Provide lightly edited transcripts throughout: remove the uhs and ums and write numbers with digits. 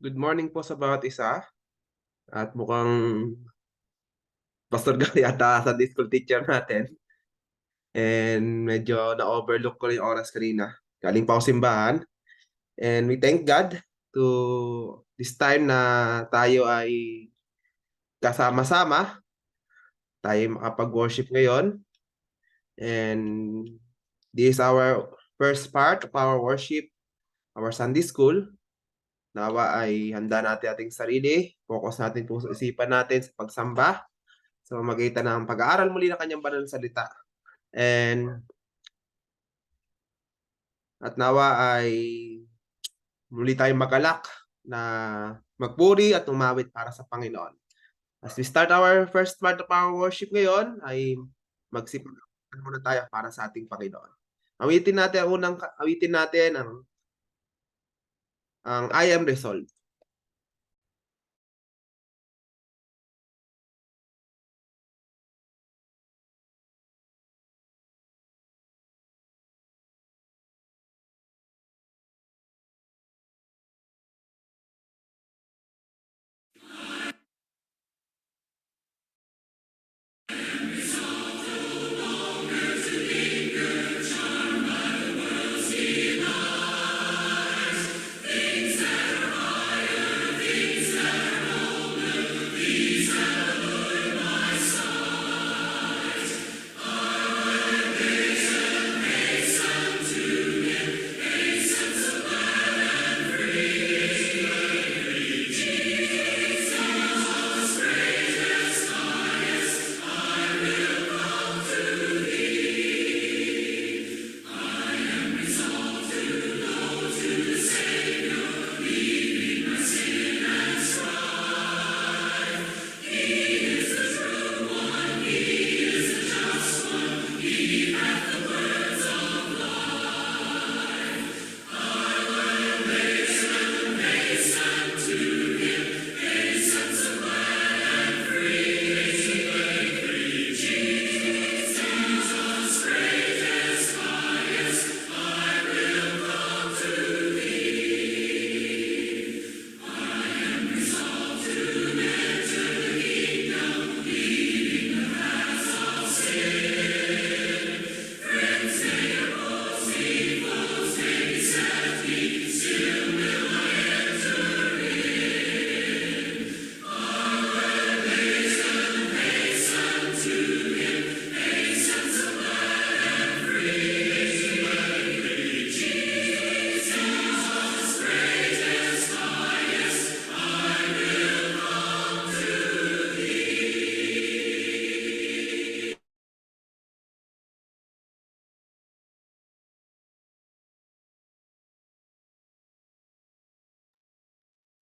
Good morning po sa bawat isa at mukhang pastor ka yata sa Sunday school teacher natin and medyo na-overlook ko yung oras kanina. Galing pa ako simbahan and we thank God to this time na tayo ay kasama-sama, tayo ay makapag-worship ngayon and this is our first part of our worship, our Sunday school. Nawa ay handa natin ating sarili, focus natin po sa isipan natin sa pagsamba sa pamamagitan ng pag-aaral muli ng kanyang banal na salita. And at nawa ay muli tayong magalak na magpuri at umawit para sa Panginoon. As we start our first part of our worship ngayon, ay magsipag muna tayo para sa ating Panginoon. Awitin natin ang I am resolved.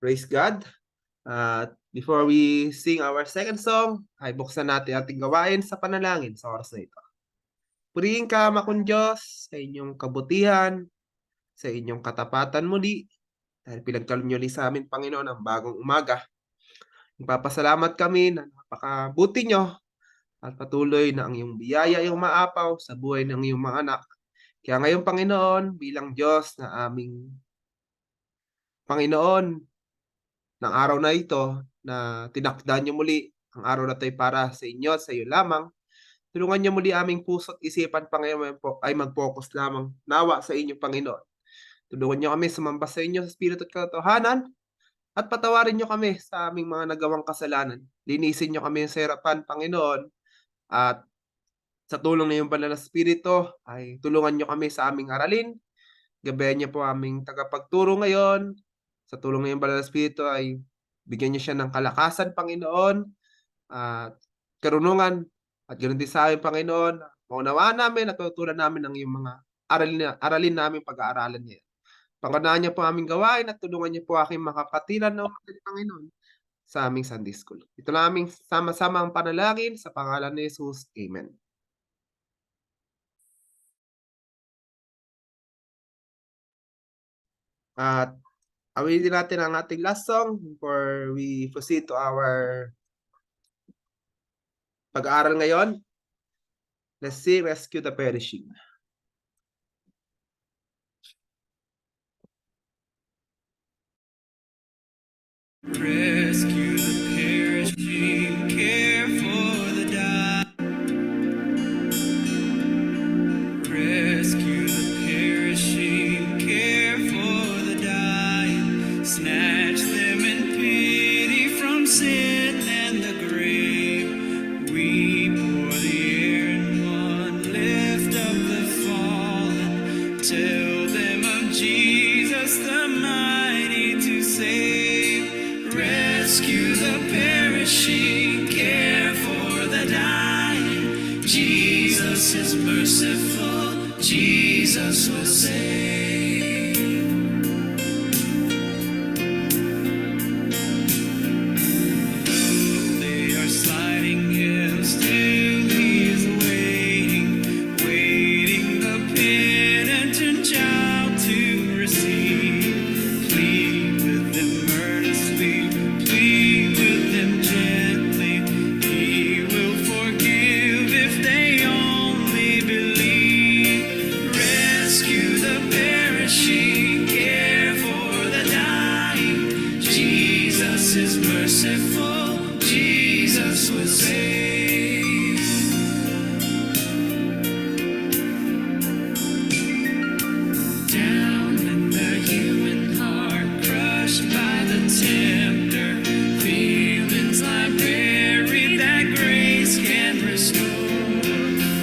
Praise God. At before we sing our second song, ay buksan natin ating gawain sa panalangin sa oras na ito. Purihin ka, makong Diyos, sa inyong kabutihan, sa inyong katapatan muli, dahil pinagkaloob niyo ulit sa amin, Panginoon, ang bagong umaga. Nagpapasalamat kami na napakabuti niyo at patuloy na ang iyong biyaya ay umaapaw sa buhay ng iyong mga anak. Kaya ngayon, Panginoon, bilang Diyos na aming Panginoon ng araw na ito, na tinakda niyo muli ang araw na ito ay para sa inyo at sa iyo lamang, tulungan niyo muli aming puso at isipan, Panginoon, ay mag-focus lamang nawa sa inyo, Panginoon. Tulungan niyo kami sumamba sa inyo sa Espiritu at katotohanan at patawarin niyo kami sa aming mga nagawang kasalanan. Linisin niyo kami sa harapan, Panginoon, at sa tulong ng iyong banal na Espiritu ay tulungan niyo kami sa aming aralin. Gabayan niyo po aming tagapagturo ngayon. Sa tulong ng iyong banal na Espiritu ay bigyan niyo siya ng kalakasan, Panginoon, at karunungan. At ganoon din sa amin, Panginoon, maunawaan namin at tututunan namin ang iyong mga aralin namin pag-aaralan ngayon. Pangunahan niyo po aming gawain at tulungan niyo po aking makapatiran ng Panginoon sa aming Sunday School. Ito na aming sama-sama ang panalangin sa pangalan ni Jesus. Amen. At awitin natin ang ating last song before we proceed to our pag-aaral ngayon. Let's sing Rescue the Perishing. Tell them of Jesus the mighty to save. Rescue the perishing, care for the dying. Jesus is merciful, Jesus will save. Though they are sliding hills, still he is waiting, waiting the penitent child to receive. Plead with them earnestly, plead with them gently. He will forgive if they only believe. Rescue the perishing, care for the dying. Jesus is merciful, Jesus will save. Down in the human heart, crushed by the tempter, feelings lie buried that grace can restore.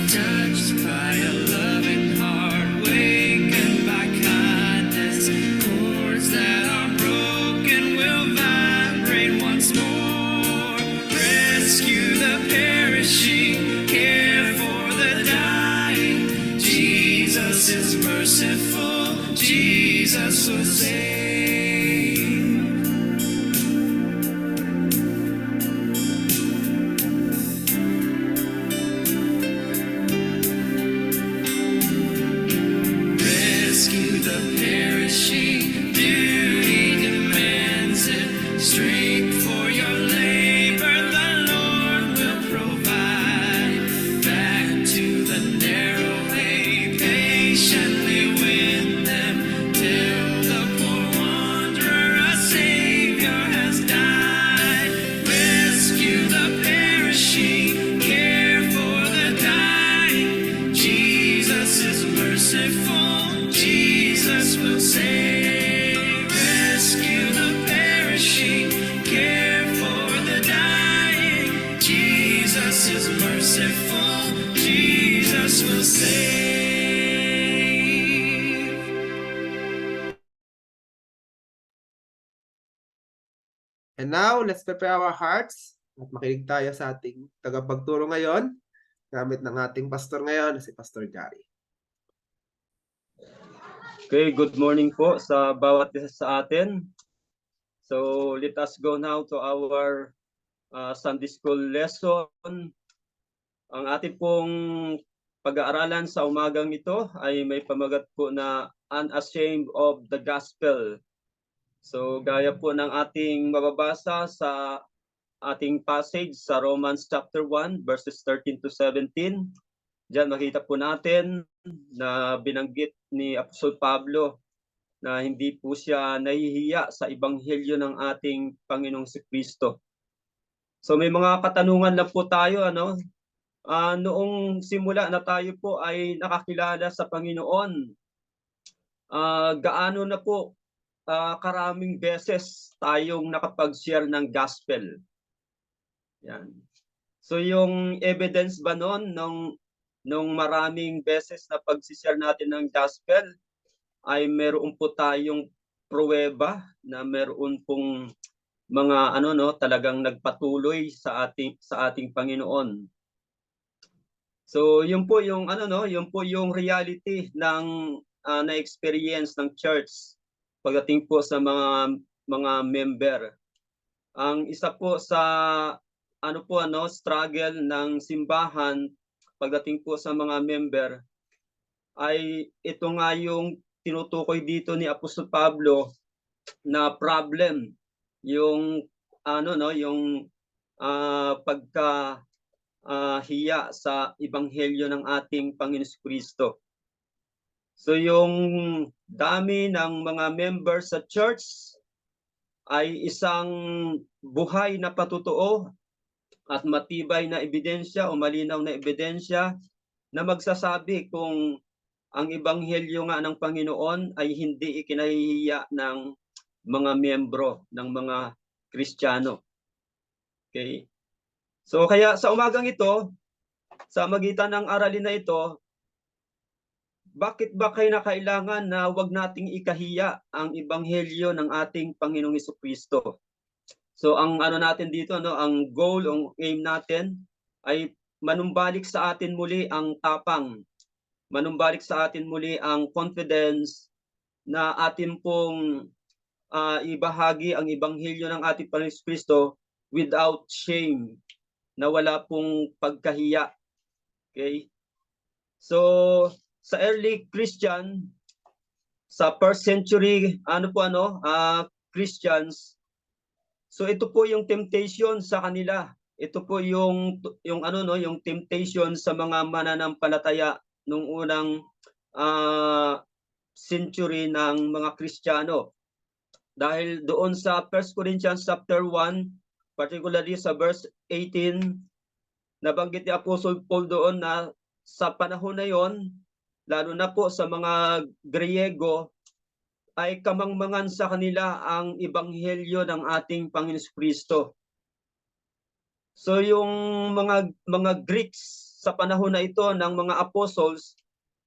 Touched by a loving heart, wakened by kindness, chords that are broken will vibrate once more. Rescue the perishing, care for the dying. Jesus is merciful, Jesus will save. Rescue the perishing, duty demands it. Strength for your labor, the Lord will provide. Back to the narrow way, patiently win them. Tell the poor wanderer a Savior has died. Rescue the perishing, care for the dying. Jesus is merciful, Jesus will save. Rescue the perishing, care for the dying. Jesus is merciful, Jesus will save. And now, let's prepare our hearts at makinig tayo sa ating tagapagturo ngayon gamit ng ating pastor ngayon, si Pastor Gary. Okay, good morning po sa bawat isa sa atin. So let us go now to our Sunday school lesson. Ang ating pong pag-aaralan sa umagang ito ay may pamagat po na Unashamed of the Gospel. So gaya po ng ating mababasa sa ating passage sa Romans chapter 1 verses 13 to 17. Diyan makita po natin na binanggit ni Apostol Pablo na hindi po siya nahihiya sa ebanghelyo ng ating Panginoong Kristo. So may mga katanungan lang po tayo, ano? Noong simula na tayo po ay nakakilala sa Panginoon, gaano na po karaming beses tayong nakapag-share ng gospel. Yan. So yung evidence ba noon nung maraming beses na pag-share natin ng gospel ay meron po tayong pruweba na meron pong mga talagang nagpatuloy sa ating Panginoon. So yun po yung yun po yung reality ng na-experience ng church pagdating po sa mga member. Ang isa po sa struggle ng simbahan pagdating po sa mga member ay ito nga yung tinutukoy dito ni Apostol Pablo na problem, yung pagka hiya sa ebanghelyo ng ating Panginoon Kristo. So yung dami ng mga members sa church ay isang buhay na patutuo at matibay na ebidensya o malinaw na ebidensya na magsasabi kung ang ebanghelyo nga ng Panginoon ay hindi ikinahihiya ng mga miyembro ng mga Kristiyano. Okay? So kaya sa umagang ito, sa magitan ng aralin na ito, bakit ba kailangan na wag nating ikahiya ang ebanghelyo ng ating Panginoong Hesukristo? So ang ano natin dito, no, ang goal, ang aim natin ay manumbalik sa atin muli ang tapang, manumbalik sa atin muli ang confidence na atin pong ibahagi ang ebanghelyo ng ating Panginoong Hesukristo without shame, na wala pong pagkahiya. Okay? So sa early Christian, sa first century Christians, so ito po yung temptation sa kanila. Ito po yung yung temptation sa mga mananampalataya nung unang century ng mga Kristiyano. Dahil doon sa 1 Corinthians chapter 1, particularly sa verse 18, nabanggit ni Apostle Paul doon na sa panahon na yon, lalo na po sa mga Griego, ay kamangmangan sa kanila ang ebanghelyo ng ating Panginoon Kristo. So yung mga Greeks sa panahon na ito ng mga apostles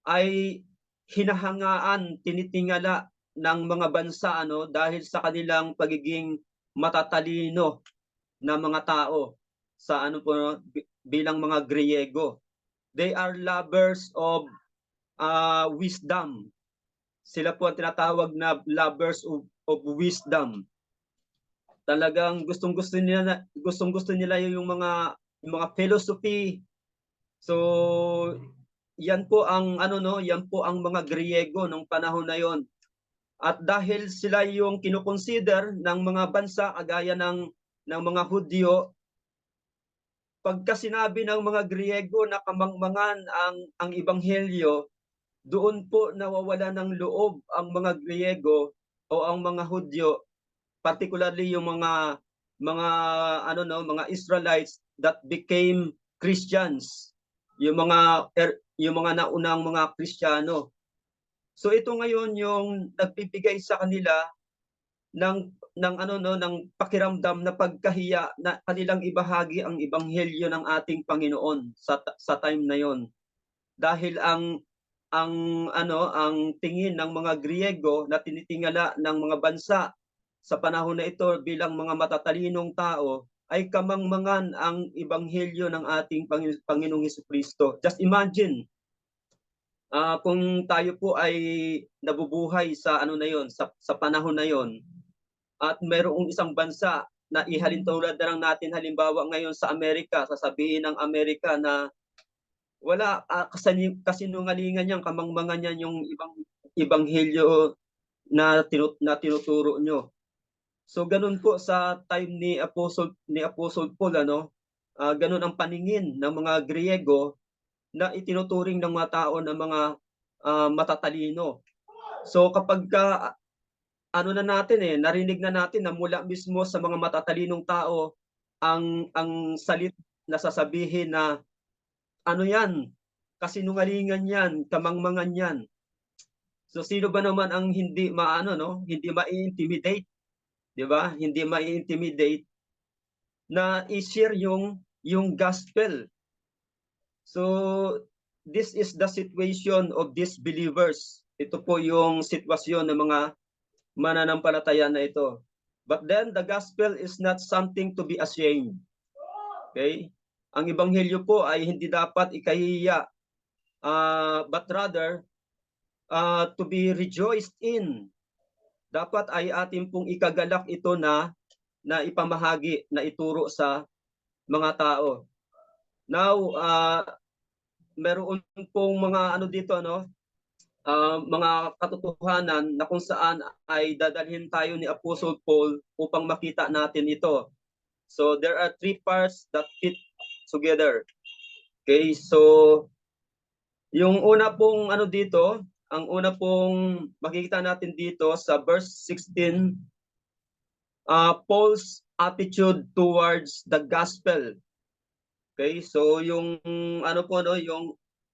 ay hinahangaan, tinitingala ng mga bansa dahil sa kanilang pagiging matatalino na mga tao sa bilang mga Griego. They are lovers of wisdom. Sila po ang tinatawag na lovers of wisdom. Talagang gustong-gusto nila yung mga philosophy. So yan po ang yan po ang mga Griego nung panahon na yon. At dahil sila yung kino-consider ng mga bansa kagaya ng mga Hudyo, pagka sinabi ng mga Griego na kamangmangan ang ebanghelyo, doon po nawawala ng loob ang mga Griego o ang mga Hudyo, particularly yung mga Israelites that became Christians, yung mga naunang mga Kristiyano. So ito ngayon yung nagbibigay sa kanila ng pakiramdam na pagkahiya na kanilang ibahagi ang ebanghelyo ng ating Panginoon sa time na yon. Dahil ang tingin ng mga Griego na tinitingala ng mga bansa sa panahon na ito bilang mga matatalinong tao ay kamangmangan ang ebanghelyo ng ating Panginoong Hesukristo. Just imagine kung tayo po ay nabubuhay sa sa panahon na yon, at mayroong isang bansa na ihalintulad na lang natin, halimbawa ngayon sa Amerika, sasabihin ng Amerika na wala kasinungalingan yan, kamangmangan yan yung ebanghelyo na tinuturo nyo. So ganun po sa time ni Apostle Paul, ganun ang paningin ng mga Griego na itinuturing ng mga tao na mga matatalino. So kapag narinig na natin na mula mismo sa mga matatalinong tao ang salit na sasabihin na yan, kasinungalingan yan, kamangmangan yan. So sino ba naman ang hindi hindi ma-intimidate, 'di ba? Hindi ma-intimidate na i-share yung gospel. So this is the situation of these believers. Ito po yung sitwasyon ng mga mananampalataya na ito. But then the gospel is not something to be ashamed. Okay? Ang ebanghelyo po ay hindi dapat ikahiya, but rather to be rejoiced in. Dapat ay atin pong ikagalak ito na ipamahagi, na ituro sa mga tao. Now, meron pong mga dito, mga katotohanan na kung saan ay dadalhin tayo ni Apostle Paul upang makita natin ito. So there are three parts that fit together. Okay, so yung una pong dito, ang una pong makikita natin dito sa verse 16, Paul's attitude towards the gospel. Okay, so yung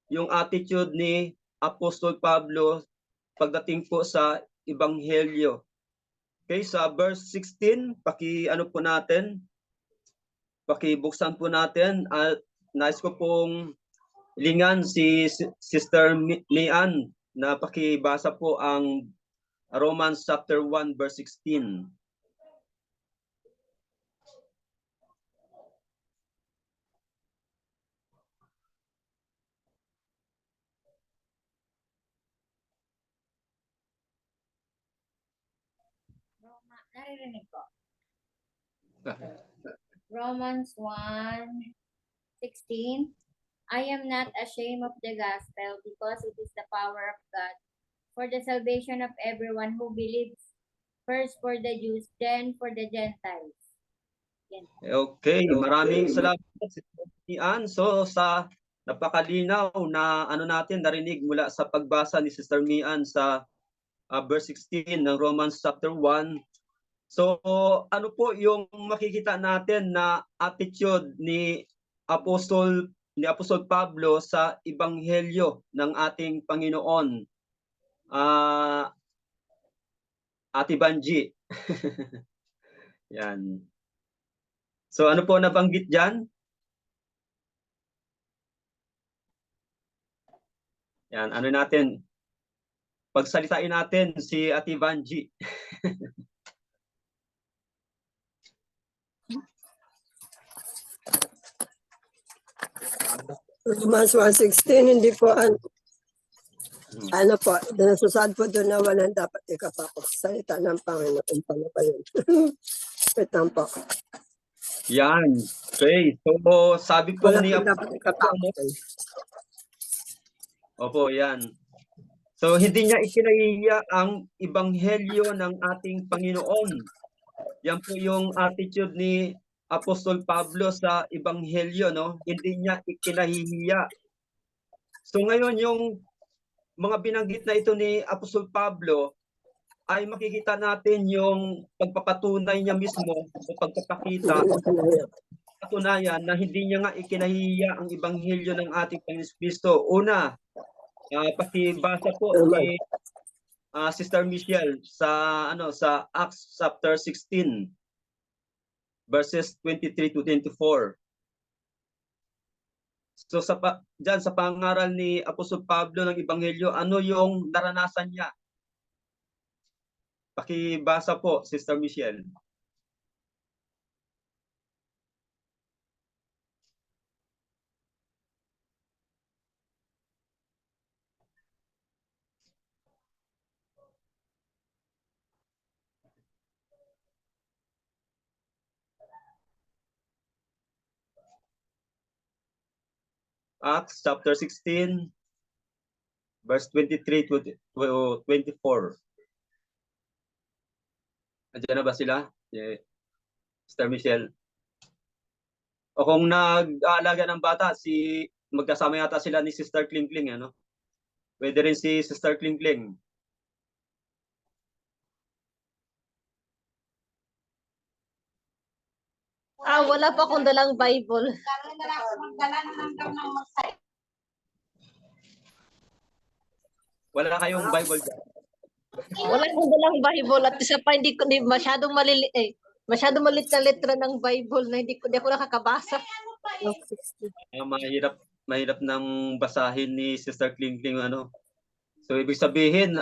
yung attitude ni Apostol Pablo pagdating po sa ebanghelyo. Okay, sa verse 16, pakibuksan po natin at nais ko pong lingan si Sister Mian na pakibasa po ang Romans chapter 1 verse 16. Naririnig ko. Romans 1:16. I am not ashamed of the gospel because it is the power of God for the salvation of everyone who believes, first for the Jews, then for the Gentiles. Okay, maraming salamat Sister Mian. So sa napakalinaw na natin narinig mula sa pagbasa ni Sister Mian sa verse 16 ng Romans chapter 1. So ano po yung makikita natin na attitude ni Apostol Pablo sa ebanghelyo ng ating Panginoon? Ate Banji. Yan. So ano po nabanggit diyan? Yan, ano natin? Pagsalitain natin si Ate Banji. Romans 1:16, hindi po ano po, nasusad po doon na walang dapat ikapako. Salita ng Panginoon pa na pa yun. Petang po. Yan. Okay. So sabi po Wala ni po dapat ikapako. Opo, yan. So hindi niya ikinahiya ang ebanghelyo ng ating Panginoon. Yan po yung attitude ni Apostol Pablo sa ebanghelyo, no? Hindi niya ikinahihiya. So ngayon yung mga binanggit na ito ni Apostol Pablo ay makikita natin yung pagpapatunay niya mismo o pagpapakita patunayan na hindi niya nga ikinahihiya ang ebanghelyo ng ating Panginoon Kristo. Una, pakibasa po ni Sister Michelle sa sa Acts chapter 16 verses 23 to 24. So diyan sa pangaral ni Apostol Pablo ng ebanghelyo, ano yung naranasan niya? Pakibasa po, Sister Michelle. Acts chapter 16 verse 23 to 24. Andiyan na ba sila? Sister Michelle. O kung nag-aalaga ng bata, magkasama yata sila ni Sister Klingkling, ano? Pwede rin si Sister Klingkling. Wala pa akong dalang Bible. Wala kayong Bible dyan? Wala akong dalang Bible at isa pa hindi masyadong masyadong maliit na letra ng Bible na hindi ako nakakabasa. Mahirap nang basahin ni Sister Klingkling, ano. So ibig sabihin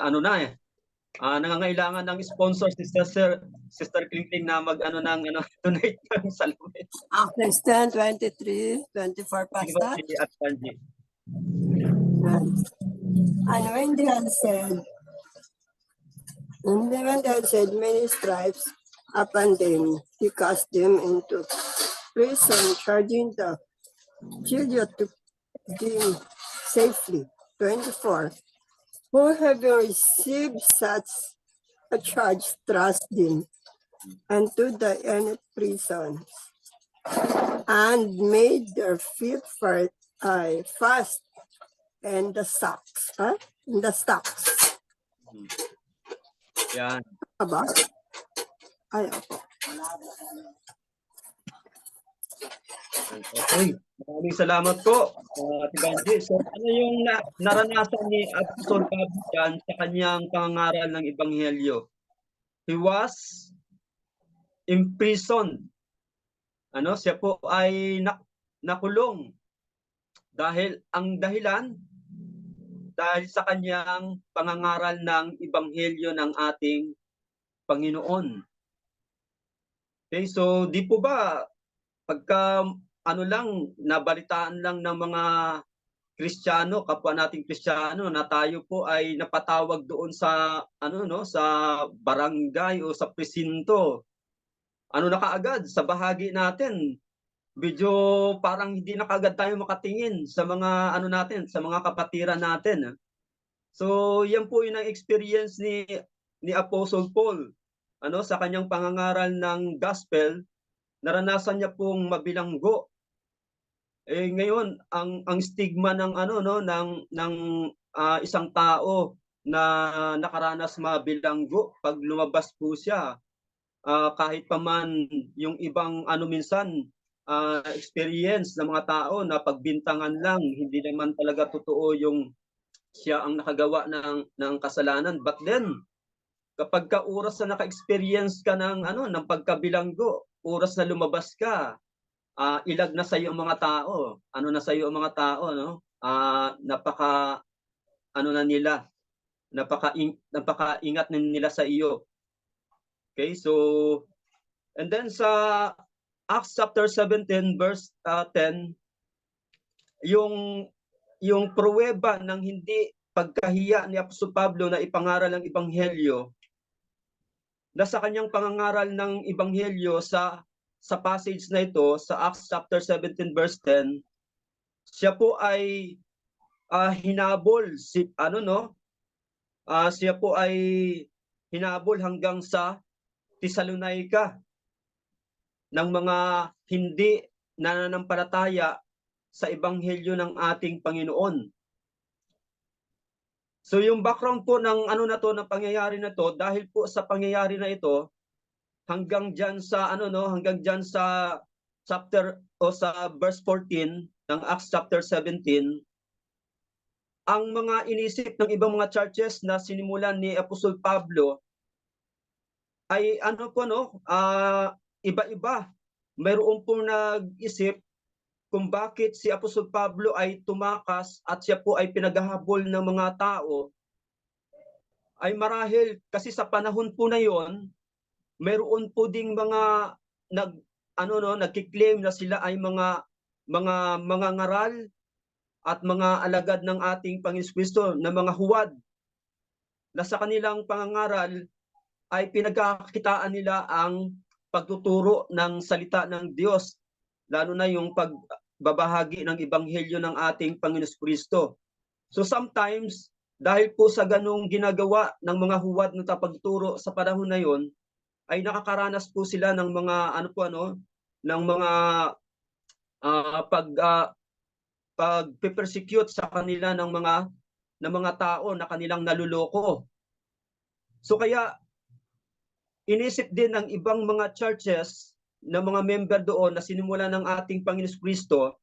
nangangailangan ng sponsor si Sister Klingkling na donate ng salamin. Acts 10:23-24 pasta. And when they had said many stripes upon them, he cast them into prison, charging the children to them safely. 24. Who having received such a charge, thrust them unto the end prison, and made their feet fast in the stocks. In the stocks. Yan. Aba? Ay, opo. Okay. Maraming salamat po, Ate Banji. So ano yung naranasan ni Apostol Pablo dyan sa kanyang pangangaral ng ebanghelyo? He was imprisoned. Siya po ay nakulong dahil ang dahilan dahil sa kanyang pangangaral ng ebanghelyo ng ating Panginoon. Okay, so di po ba pagka ano lang, nabalitaan lang ng mga Kristiyano, kapwa nating Kristiyano, na tayo po ay napatawag doon sa ano no, sa barangay o sa presinto. Ano na kaagad sa bahagi natin, medyo parang hindi na kaagad tayo makatingin sa mga ano natin, sa mga kapatiran natin. So, yan po yung experience ni Apostle Paul. Ano, sa kanyang pangangaral ng gospel, naranasan niya pong mabilanggo. Eh ngayon, ang stigma ng ano no ng isang tao na nakaranas mabilanggo pag lumabas po siya, kahit pa man yung ibang ano minsan experience ng mga tao na pagbintangan lang, hindi naman talaga totoo yung siya ang nakagawa ng kasalanan. But then kapag ka oras na naka-experience ka ng ano ng pagkabilanggo, oras na lumabas ka, ilag na sa iyo ang mga tao. Ano na sa iyo ang mga tao, no? Napaka ano na nila, napaka-ingat na nila sa iyo. Okay, so and then sa Acts chapter 17 verse 10, yung pruweba ng hindi pagkahiya ni Apostol Pablo na ipangaral ang ebanghelyo, na sa kanyang pangangaral ng ebanghelyo sa passage na ito, sa Acts chapter 17 verse 10, siya po ay hinabol siya po ay hinabol hanggang sa Thessalonica ng mga hindi nananampalataya sa ebanghelyo ng ating Panginoon. So yung background po ng ano na to, ng pangyayari na to, dahil po sa pangyayari na ito, hanggang diyan sa hanggang diyan sa chapter o sa verse 14 ng Acts chapter 17, ang mga inisip ng ibang mga churches na sinimulan ni Apostol Pablo ay iba-iba. Mayroon pong nag-isip kung bakit si Apostol Pablo ay tumakas at siya po ay pinaghahabol ng mga tao, ay marahil kasi sa panahon po na yon, mayroon po ding mga nagki-claim na sila ay mga ngaral at mga alagad ng ating Panginoon Kristo, na mga huwad, na sa kanilang pangangaral ay pinagkakakitaan nila ang pagtuturo ng salita ng Diyos, lalo na yung pagbabahagi ng ebanghelyo ng ating Panginoon Kristo. So sometimes, dahil po sa ganung ginagawa ng mga huwad na pagtuturo sa panahon na yon, ay nakakaranas po sila ng mga ng mga pag-persecute sa kanila ng mga tao na kanilang naluloko. So kaya inisip din ng ibang mga churches na mga member doon na sinimula ng ating Panginoon Kristo,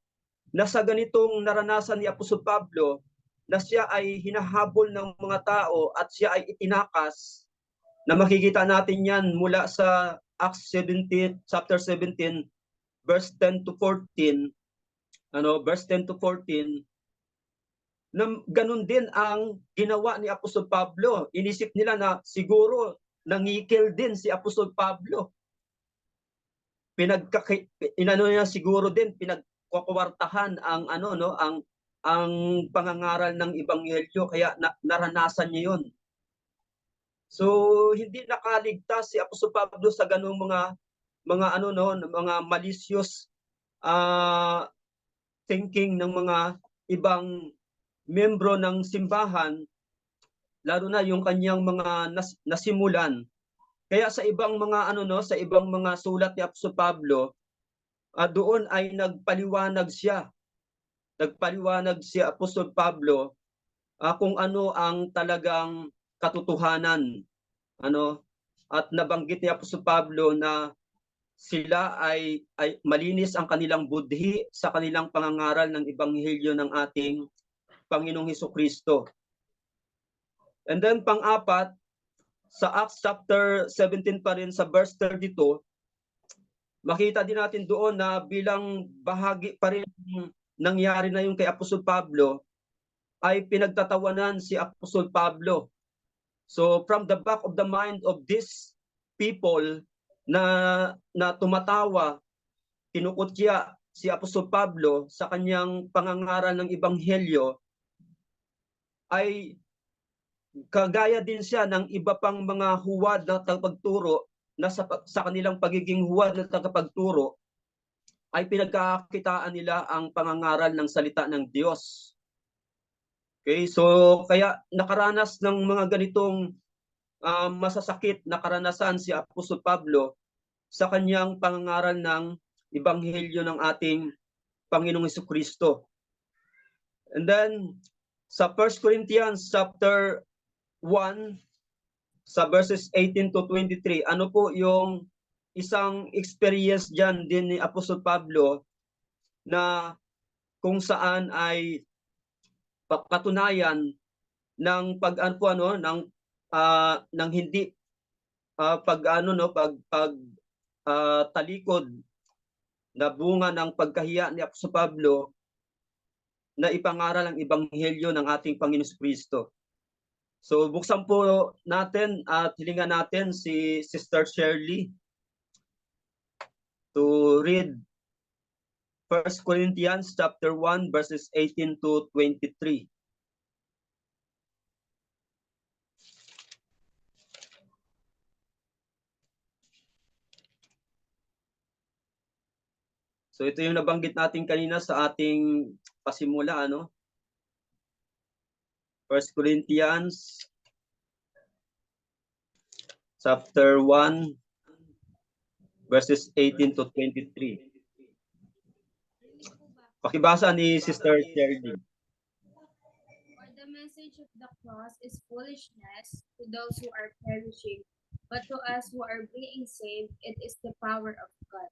na sa ganitong naranasan ni Apostol Pablo, na siya ay hinahabol ng mga tao at siya ay itinakas, na makikita natin yan mula sa Acts 17, chapter 17, verse 10 to 14, verse 10 to 14, na ganun din ang ginawa ni Apostol Pablo. Inisip nila na siguro nangikil din si Apostol Pablo. Niya siguro din, pinagkukwartahan ang ang pangangaral ng ebanghelyo, kaya naranasan niya 'yon. So hindi nakaligtas si Apostol Pablo sa ganung mga malicious thinking ng mga ibang membro ng simbahan, lalo na yung kanyang mga nasimulan. Kaya sa ibang mga sa ibang mga sulat ni Apostol Pablo, doon ay nagpaliwanag si Apostol Pablo kung ano ang talagang katotohanan, at nabanggit ni Apostol Pablo na sila ay malinis ang kanilang budhi sa kanilang pangangaral ng ebanghelyo ng ating Panginoong Hesukristo. And then pang-apat, sa Acts chapter 17 pa rin, sa verse 32, makita din natin doon na bilang bahagi pa rin nangyari na yung kay Apostol Pablo, ay pinagtatawanan si Apostol Pablo. So from the back of the mind of these people na tumatawa, kinukutya si Apostol Pablo sa kanyang pangangaral ng Ebanghelyo, ay kagaya din siya ng iba pang mga huwad na tagapagturo na sa kanilang pagiging huwad na tagapagturo ay pinagkakakitaan nila ang pangangaral ng salita ng Diyos. Okay, so kaya nakaranas ng mga ganitong masasakit na karanasan si Apostol Pablo sa kanyang pangangaral ng Ebanghelyo ng ating Panginoong Jesucristo. And then sa 1 Corinthians chapter 1 sa verses 18 to 23, ano po yung isang experience diyan din ni Apostol Pablo na kung saan ay katunayan ng ng hindi talikod na bunga ng pagkahiya ni Apostol Pablo na ipangaral ang Ebanghelyo ng ating Panginoon Jesucristo. So buksan po natin at hilingan natin si Sister Shirley to read 1 Corinthians chapter 1 verses 18 to 23. So ito yung nabanggit natin kanina sa ating pasimula, ano? 1 Corinthians chapter 1 verses 18 to 23. Pakibasa ni Sister Shirley. For the message of the cross is foolishness to those who are perishing, but to us who are being saved, it is the power of God.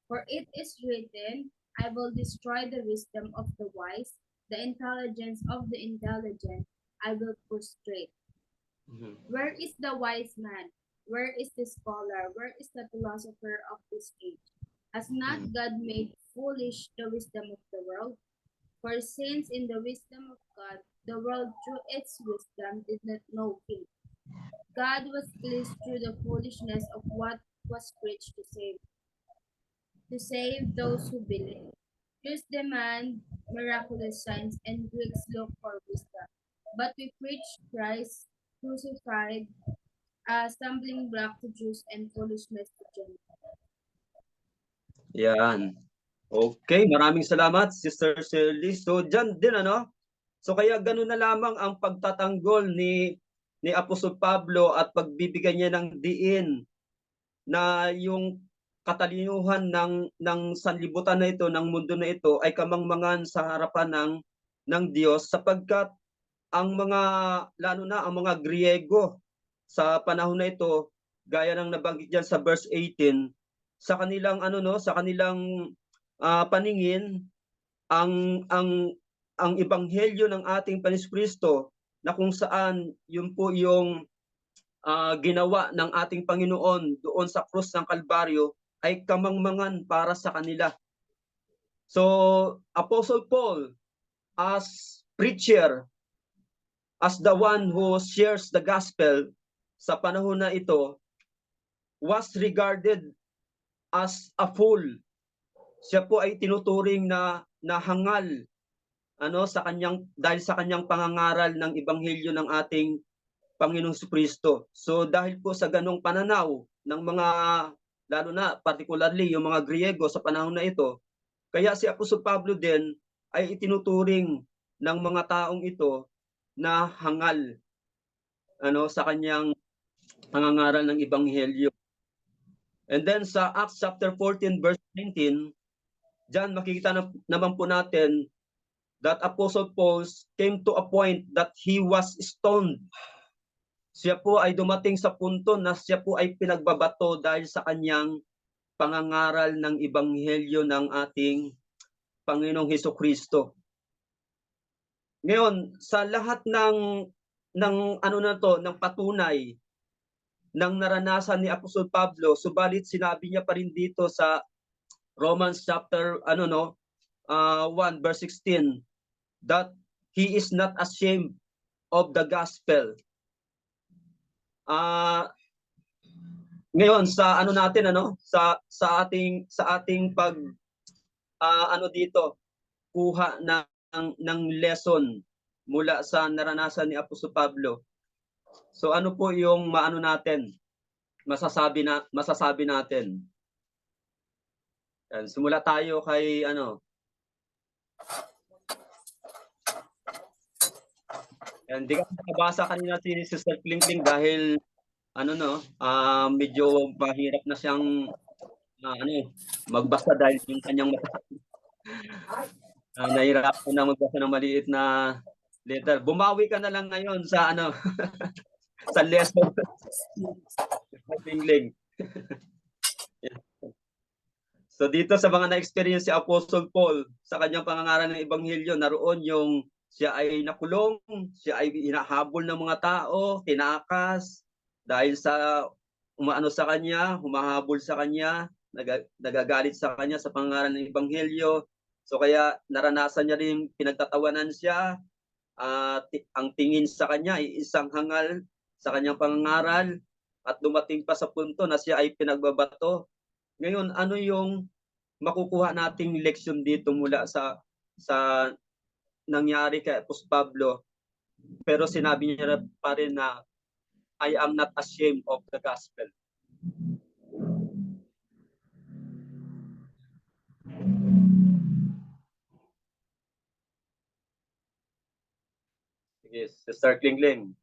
For it is written, I will destroy the wisdom of the wise, the intelligence of the intelligent I will frustrate. Where is the wise man? Where is the scholar? Where is the philosopher of this age? Has not God made foolish the wisdom of the world? For since in the wisdom of God, the world through its wisdom did not know him, God was pleased through the foolishness of what was preached to save those who believe. Jews demand miraculous signs, and Greeks look for wisdom. But we preach Christ crucified, a stumbling block to Jews and foolishness to Gentiles. Yan. Okay, maraming salamat, Sister Shirley. So dyan din, ano? So kaya ganun na lamang ang pagtatanggol ni Apostol Pablo at pagbibigay niya ng diin na yung katalinuhan ng sanlibutan na ito, ng mundo na ito, ay kamangmangan sa harapan ng Diyos, sapagkat ang mga, lalo na ang mga Griego sa panahon na ito, gaya ng nabanggit diyan sa verse 18, sa kanilang paningin, ang ebanghelyo ng ating Panginoon Kristo, na kung saan yun po yung ginawa ng ating Panginoon doon sa krus ng Kalbaryo, ay kamangmangan para sa kanila. So Apostle Paul, as preacher, as the one who shares the gospel sa panahon na ito, was regarded as a fool. Siya po ay tinuturing na hangal, ano, dahil sa kanyang pangangaral ng ebanghelyo ng ating Panginoong Jesucristo. So dahil po sa ganong pananaw ng mga, lalo na particularly yung mga Griego sa panahon na ito, kaya si Apostol Pablo din ay itinuturing ng mga taong ito na hangal, ano, sa kanyang pangangaral ng ebanghelyo. And then sa Acts chapter 14 verse 19, diyan makikita naman po natin that Apostle Paul came to a point that he was stoned. Siya po ay dumating sa punto na siya po ay pinagbabato dahil sa kanyang pangangaral ng ebanghelyo ng ating Panginoong Hesukristo. Ngayon, sa lahat ng ng patunay ng naranasan ni Apostol Pablo, subalit sinabi niya pa rin dito sa Romans chapter 1 verse 16 that he is not ashamed of the gospel. Ngayon sa ano natin sa ating pag dito kuha ng lesson mula sa naranasan ni Apostol Pablo. So ano po yung masasabi natin? Yan, simula tayo kay Hindi ka nakabasa kanina si Sister Klingkling dahil medyo mahirap na siyang magbasa dahil yung kanyang nahirapan na magbasa ng maliit na letter. Bumawi ka na lang ngayon sa sa lesson. Klingkling. So dito sa mga na-experience si Apostle Paul sa kanyang pangangaral ng Ebanghelyo, naroon yung siya ay nakulong, siya ay hinahabol ng mga tao, tinakas dahil sa sa kanya, humahabol sa kanya, nagagalit sa kanya sa pangangaral ng Ebanghelyo. So kaya naranasan niya rin pinagtatawanan siya, ang tingin sa kanya ay isang hangal sa kanyang pangangaral at dumating pa sa punto na siya ay pinagbabato. Ngayon, ano yung makukuha nating leksyon dito mula sa nangyari kay Apostol Pablo? Pero sinabi niya pa rin na I am not ashamed of the gospel. Sige, Sister Klingkling.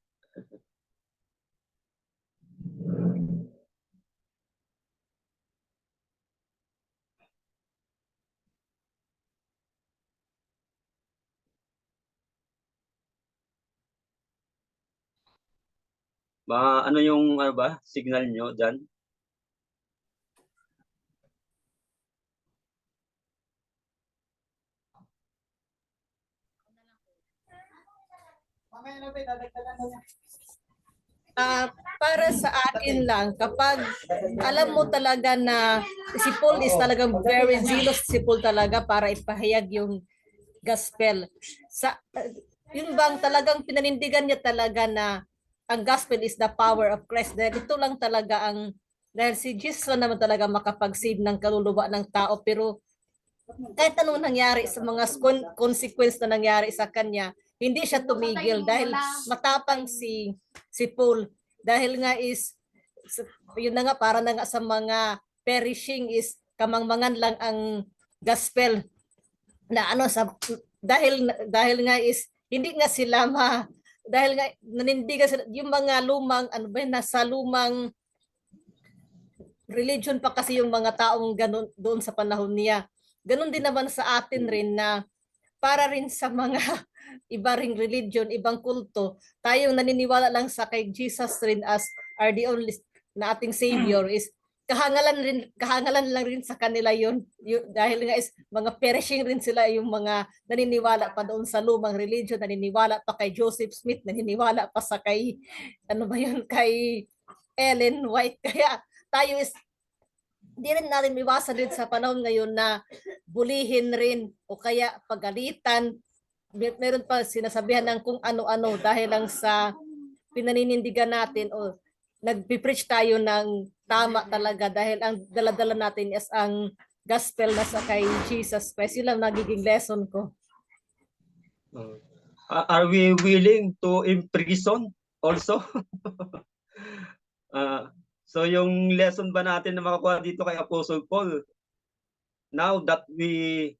Ano yung signal nyo dyan? Para sa akin lang, kapag alam mo talaga na si Paul is talagang very zealous si Paul talaga para ipahayag yung gospel. Yun bang talagang pinanindigan niya talaga na ang gospel is the power of Christ. Dahil ito lang talaga dahil si Jesus naman talaga makapag-save ng kaluluwa ng tao, pero kahit anong nangyari sa mga consequence na nangyari sa kanya, hindi siya tumigil dahil matapang si Paul. Dahil nga yun na nga, para na nga sa mga perishing is kamangmangan lang ang gospel na dahil nga hindi nga sila dahil nga nanindigan sila yung mga lumang nasa lumang religion pa kasi yung mga taong ganun doon sa panahon niya. Ganun din naman sa atin rin na para rin sa mga iba ring religion, ibang kulto, tayong naniniwala lang sa kay Jesus rin as are the only na ating Savior is kahangalan lang rin sa kanila yun dahil nga mga perishing rin sila, yung mga naniniwala pa doon sa lumang religion, naniniwala pa kay Joseph Smith, naniniwala pa sa kay kay Ellen White. Kaya tayo hindi rin natin iwasan din sa panahon ngayon na bulihin rin o kaya pagalitan. Meron pa sinasabihan ng kung ano-ano dahil lang sa pinaninindigan natin o nagpipreach tayo ng tama talaga dahil ang dala-dala natin is ang gospel na sa kay Jesus Christ. Yun lang nagiging lesson ko. Are we willing to imprison also? So yung lesson ba natin na makakuha dito kay Apostle Paul, now that we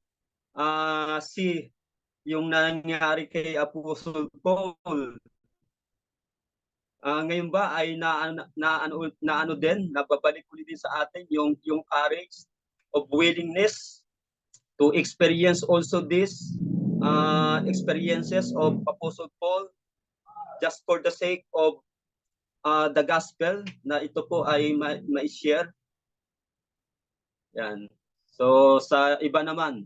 see yung nangyari kay Apostle Paul, ngayon ba ay naano din, nababalik ulit din sa atin yung courage of willingness to experience also this experiences of Apostle Paul just for the sake of the gospel na ito po ay ma-share. Yan. So sa iba naman,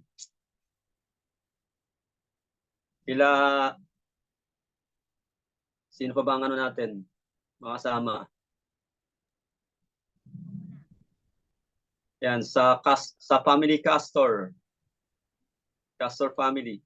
sino pa ba ang natin makasama? Yan, sa family Castor family.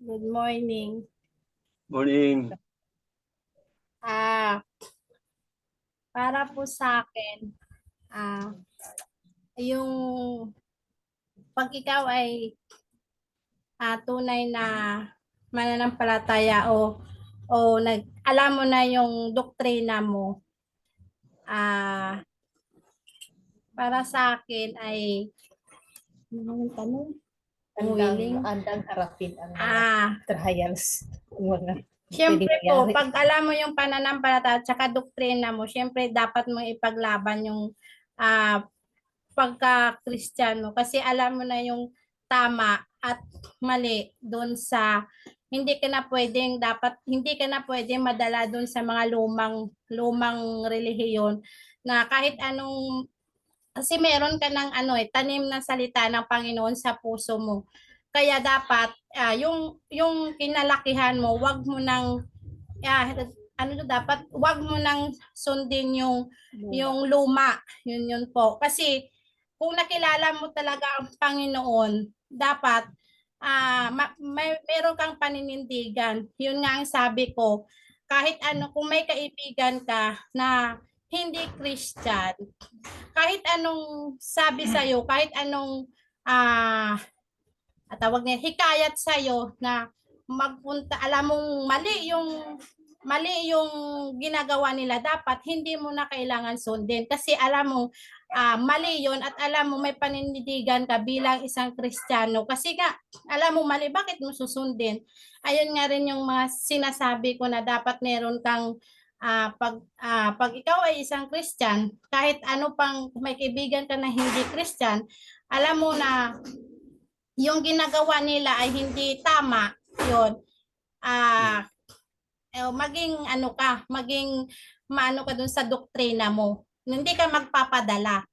Good morning. Morning. Para po sa akin, yung pag ikaw ay tunay na mananampalataya o alam mo na yung doktrina mo, para sa akin ay ano yung tanong? Willing? Andang harapin ang mga Ah, trials. Mga Siyempre pwedeng po, mangyari. pag alam mo yung pananampalataya at saka doktrina mo, siyempre dapat mo ipaglaban yung pagka-Kristiyano kasi alam mo na yung tama at mali doon sa hindi ka na pwedeng madala doon sa mga lumang relihiyon na kahit anong kasi meron ka ng tanim na salita ng Panginoon sa puso mo. Kaya dapat yung kinalakihan mo, dapat wag mo nang sundin yung luma. Yun po. Kasi kung nakilala mo talaga ang Panginoon, dapat meron kang paninindigan. Yun nga ang sabi ko. Kahit kung may kaibigan ka na hindi Christian, kahit anong sabi sa'yo, kahit anong tawag niya, hikayat sa'yo na magpunta, alam mong mali yung ginagawa nila, dapat hindi mo na kailangan sundin kasi alam mo mali yun at alam mo may panindigan ka bilang isang Kristiyano kasi nga alam mo mali, bakit mo susundin? Ayun nga rin yung mga sinasabi ko na dapat meron kang pag ikaw ay isang Christian, kahit ano pang may kaibigan ka na hindi Christian, alam mo na yung ginagawa nila ay hindi tama, yun. Maging maano ka dun sa doktrina mo. Hindi ka magpapadala.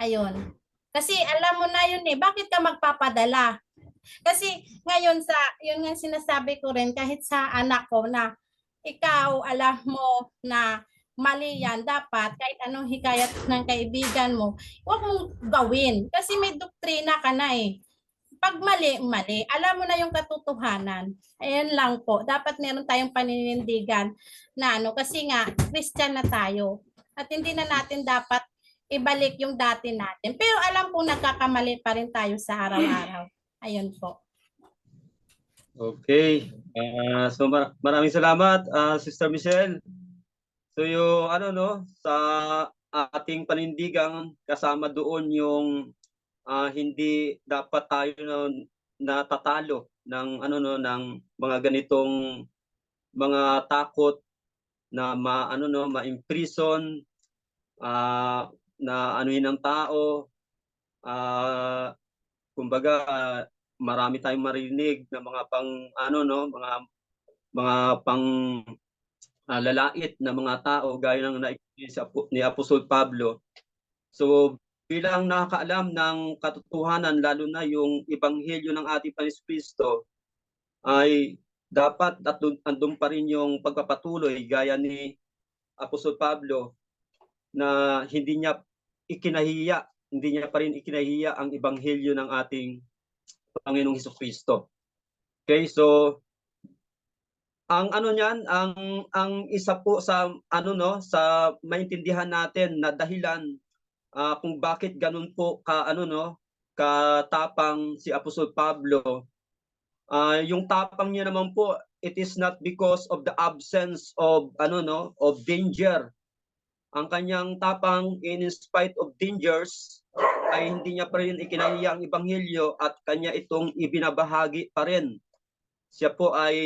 Ayun. Kasi alam mo na yun bakit ka magpapadala? Kasi ngayon yun nga sinasabi ko rin kahit sa anak ko na ikaw alam mo na mali yan, dapat kahit anong hikayat ng kaibigan mo, huwag mong gawin. Kasi may doktrina ka na Pag mali, mali. Alam mo na yung katotohanan. Ayan lang po. Dapat meron tayong paninindigan na kasi nga, Christian na tayo. At hindi na natin dapat ibalik yung dati natin. Pero alam po nagkakamali pa rin tayo sa araw-araw. Ayun po. Okay. So maraming salamat, Sister Michelle. So yung sa ating panindigan kasama doon yung hindi dapat tayo natatalo ng ng mga ganitong mga takot na ma-imprison, na anuhin ng tao, kumbaga marami tayong marinig na mga lalait na mga tao gaya ng ni Apostol Pablo. So bilang nakakaalam ng katotohanan, lalo na yung ebanghelyo ng ating Panginoon Kristo, ay dapat andun pa rin yung pagpapatuloy gaya ni Apostol Pablo na hindi niya pa rin ikinahiya ang ebanghelyo ng ating Panginoong Hesukristo. Okay, so ang isa po sa sa maintindihan natin na dahilan kung bakit ganun po katapang si Apostol Pablo, yung tapang niya naman po, it is not because of the absence of of danger. Ang kanyang tapang, in spite of dangers, ay hindi niya pa rin ikinahiya ang ebanghelyo at kanya itong ibinabahagi pa rin. Siya po ay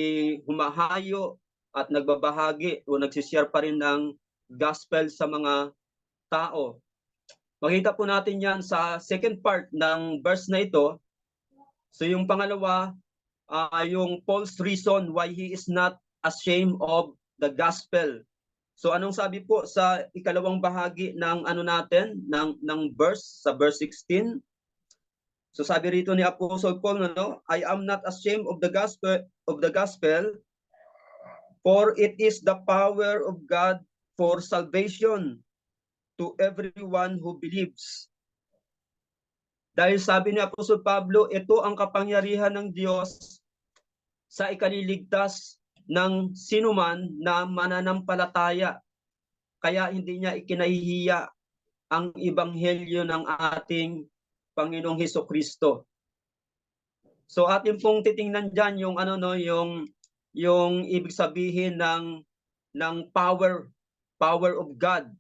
humahayo at nagbabahagi o nagsishare pa rin ng gospel sa mga tao. Makita po natin yan sa second part ng verse na ito. So yung pangalawa, yung Paul's reason why he is not ashamed of the gospel. So anong sabi po sa ikalawang bahagi ng ng verse, sa verse 16? So sabi rito ni Apostle Paul, I am not ashamed of the gospel, for it is the power of God for salvation to everyone who believes. Dahil sabi ni Apostol Pablo, ito ang kapangyarihan ng Diyos sa ikaliligtas ng sinuman na mananampalataya. Kaya hindi niya ikinahihiya ang ebanghelyo ng ating Panginoong Hesukristo. So atin pong titingnan diyan yung ano no, yung ibig sabihin ng power of God.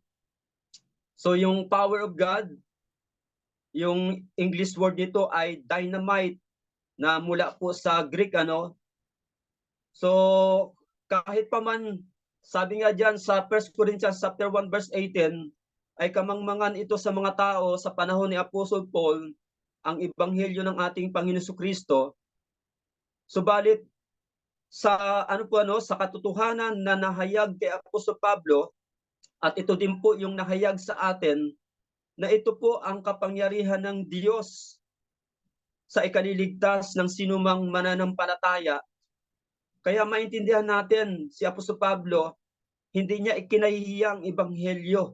So yung power of God, yung English word nito ay dynamite na mula po sa Greek ano. So kahit pa man sabi nga diyan sa 1 Corinthians chapter 1 verse 18 ay kamangmangan ito sa mga tao sa panahon ni Apostle Paul ang ebanghelyo ng ating Panginoon Jesucristo. Subalit sa ano po ano sa katotohanan na nahayag kay Apostol Pablo at ito din po yung nahayag sa atin na ito po ang kapangyarihan ng Diyos sa ikaliligtas ng sinumang mananampalataya. Kaya maintindihan natin si Apostol Pablo, hindi niya ikinahihiya ang ebanghelyo.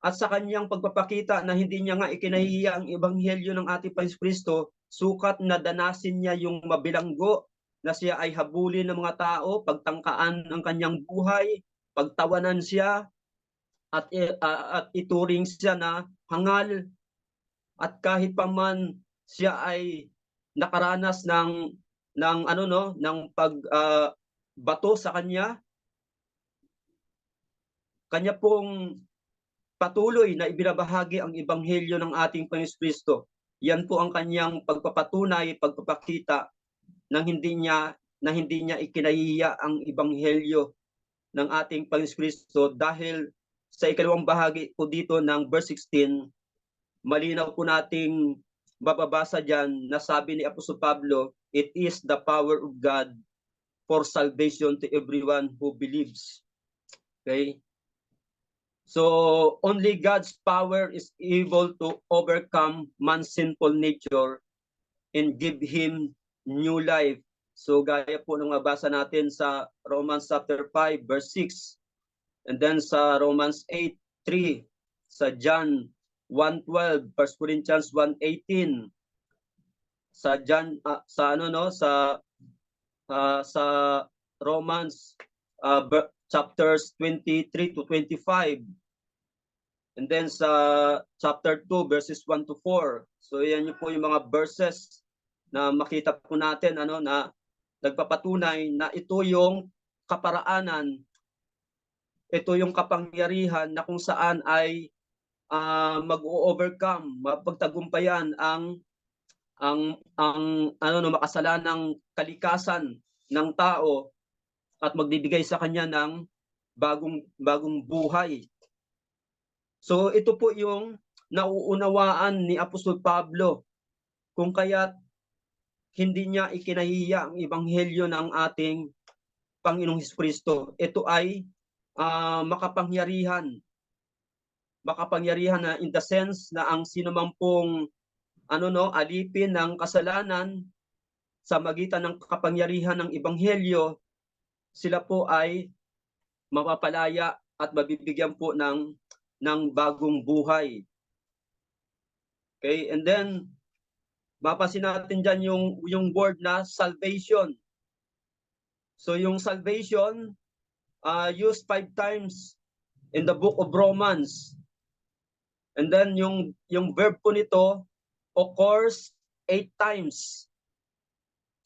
At sa kanyang pagpapakita na hindi niya nga ikinahihiya ang ebanghelyo ng ating Panginoon Kristo, sukat na danasin niya yung mabilanggo na siya ay habulin ng mga tao, pagtangkaan ang kanyang buhay, pagtawanan siya, at ituring siya na hangal. At kahit pa man siya ay nakaranas ng ano no, ng bato sa kanya pong patuloy na ibinabahagi ang ebanghelyo ng ating Panginoon Kristo. Yan po ang kanyang pagpapatunay, pagpapakita na hindi niya ikinahihiya ang ebanghelyo ng ating Panginoon Kristo dahil sa ikalawang bahagi po dito ng verse 16, malinaw po nating bababasa diyan na sabi ni Apostol Pablo, it is the power of God for salvation to everyone who believes. Okay? So only God's power is able to overcome man's sinful nature and give him new life. So gaya po ng mabasa natin sa Romans chapter 5 verse 6, and then sa Romans 8:3, sa John 1:12, 1 Corinthians 1:18, sa John sa ano no sa Romans chapters 23 to 25. And then sa chapter 2 verses 1 to 4. So yan yung po yung mga verses na makita po natin ano na nagpapatunay na ito yung kaparaanan, ito yung kapangyarihan na kung saan ay mag-overcome, mapagtagumpayan ang ano no makasalanang kalikasan ng tao at magbibigay sa kanya ng bagong buhay. So ito po yung nauunawaan ni Apostol Pablo kung kaya't hindi niya ikinahihiya ang ebanghelyo ng ating Panginoong Jesucristo. Ito ay makapangyarihan na in the sense na ang sinumang pong alipin ng kasalanan sa magitan ng kapangyarihan ng ebanghelyo, sila po ay mapapalaya at mabibigyan po ng bagong buhay. Okay, and then mapapansin natin diyan yung word na salvation. So yung salvation used 5 times in the book of Romans. And then yung verb po nito occurs 8 times.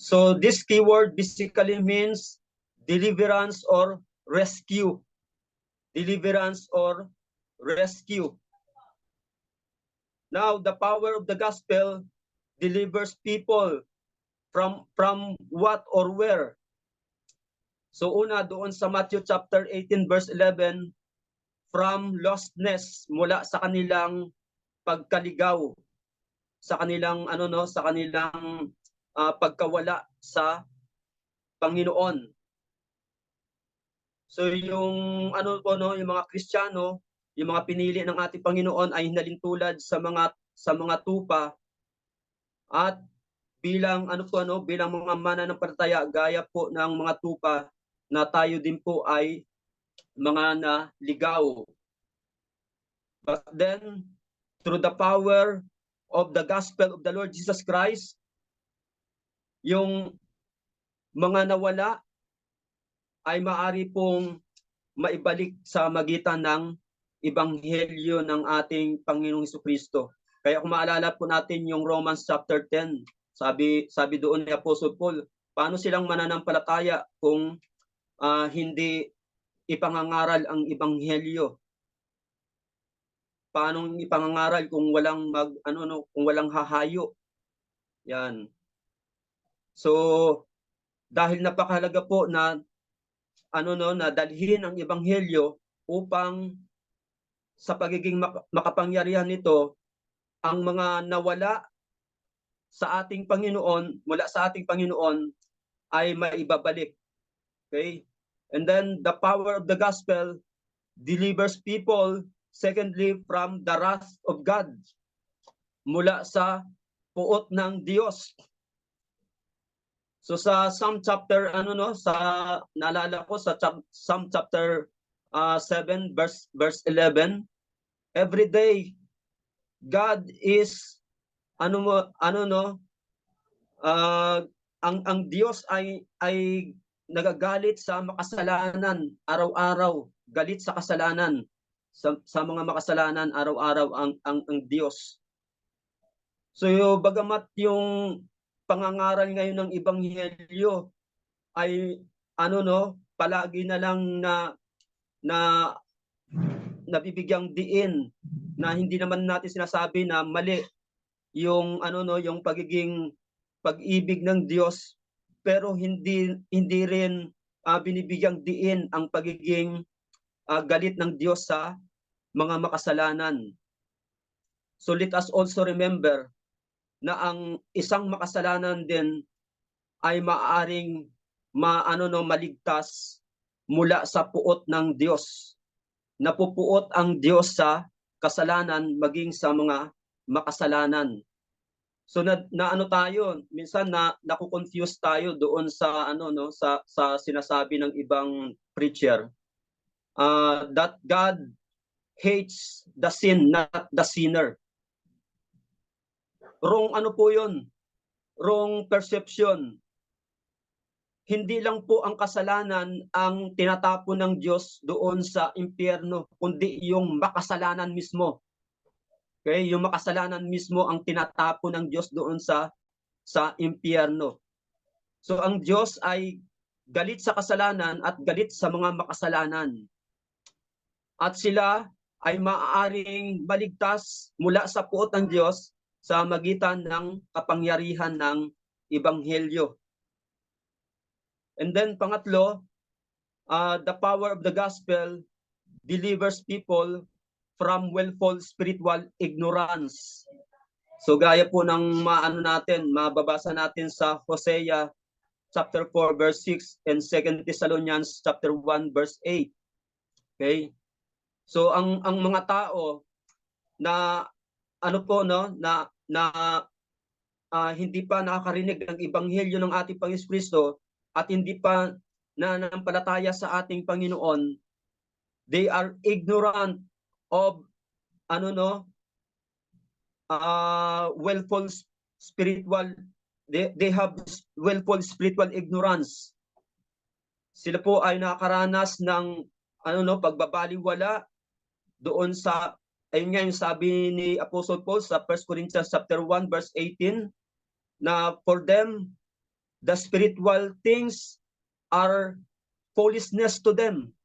So this keyword basically means deliverance or rescue. Deliverance or rescue. Now, the power of the gospel delivers people from what or where? So una doon sa Matthew chapter 18 verse 11, from lostness, mula sa kanilang pagkaligaw, sa kanilang pagkawala sa Panginoon. So yung yung mga Kristiyano, yung mga pinili ng ating Panginoon ay hinalintulad sa mga tupa at bilang bilang mga mananampalataya gaya po ng mga tupa na tayo din po ay mga naligaw. But then through the power of the gospel of the Lord Jesus Christ, yung mga nawala ay maaari pong maibalik sa magitan ng ebanghelyo ng ating Panginoong Jesucristo. Kaya kung maalala po natin yung Romans chapter 10, sabi doon ni Apostle Paul, paano silang mananampalataya kung hindi ipangangaral ang ebanghelyo? Paano ipangangaral kung walang kung walang hahayo? Yan. So dahil napakahalaga po na na dalhin ang ebanghelyo upang sa pagiging makapangyarihan nito, ang mga nawala sa ating Panginoon, mula sa ating Panginoon, ay maibabalik. Okay? And then the power of the gospel delivers people, secondly, from the wrath of God, mula sa puot ng Diyos. So sa Psalm chapter naalala ko sa Psalm chapter 7 verse 11, every day God is ang Diyos ay nagagalit sa makasalanan araw-araw, galit sa kasalanan, sa mga makasalanan araw-araw ang Diyos. So bagamat yung pangangaral ngayon ng ebanghelyo ay palagi na lang na nabibigyang diin, na hindi naman natin sinasabi na mali yung yung pagiging pag-ibig ng Diyos, pero hindi rin binibigyang diin ang pagiging galit ng Diyos sa mga makasalanan. So let us also remember na ang isang makasalanan din ay maaaring maligtas mula sa puot ng Diyos. Napupuot ang Diyos sa kasalanan maging sa mga makasalanan. So tayo, minsan naku-confuse tayo doon sa sa sinasabi ng ibang preacher, that God hates the sin, not the sinner. Wrong po 'yun. Wrong perception. Hindi lang po ang kasalanan ang tinatapon ng Diyos doon sa impyerno, kundi yung makasalanan mismo. Okay, yung makasalanan mismo ang tinatapon ng Diyos doon sa impyerno. So ang Diyos ay galit sa kasalanan at galit sa mga makasalanan. At sila ay maaaring maligtas mula sa puot ng Diyos sa magitan ng kapangyarihan ng ebanghelyo. And then pangatlo, the power of the gospel delivers people from willful spiritual ignorance. So gaya po ng mababasa natin sa Hosea chapter 4 verse 6 and 2 Thessalonians chapter 1 verse 8. Okay? So ang mga tao na hindi pa nakakarinig ng ebanghelyo ng ating Panginoon Kristo at hindi pa nananampalataya sa ating Panginoon, they are ignorant of willful spiritual, they have willful spiritual ignorance. Sila po ay nakakaranas ng pagbabaliwala doon sa, ayun nga yung sabi ni Apostle Paul sa 1 Corinthians chapter 1 verse 18, na for them the spiritual things are foolishness to them.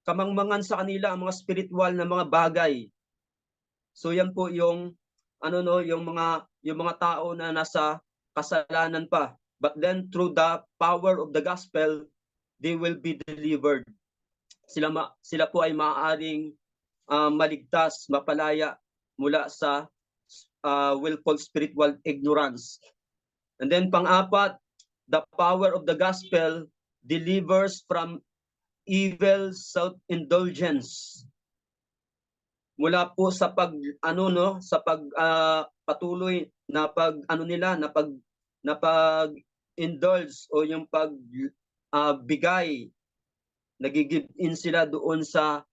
Kamangmangan sa kanila ang mga spiritual na mga bagay. So yan po yung yung mga tao na nasa kasalanan pa. But then through the power of the gospel, they will be delivered. Sila po ay maaaring maligtas, mapalaya mula sa willful spiritual ignorance. And then pang-apat, the power of the gospel delivers from evil self-indulgence. Mula po sa patuloy na pag-indulge o yung bigay, nagig-give in sila doon sa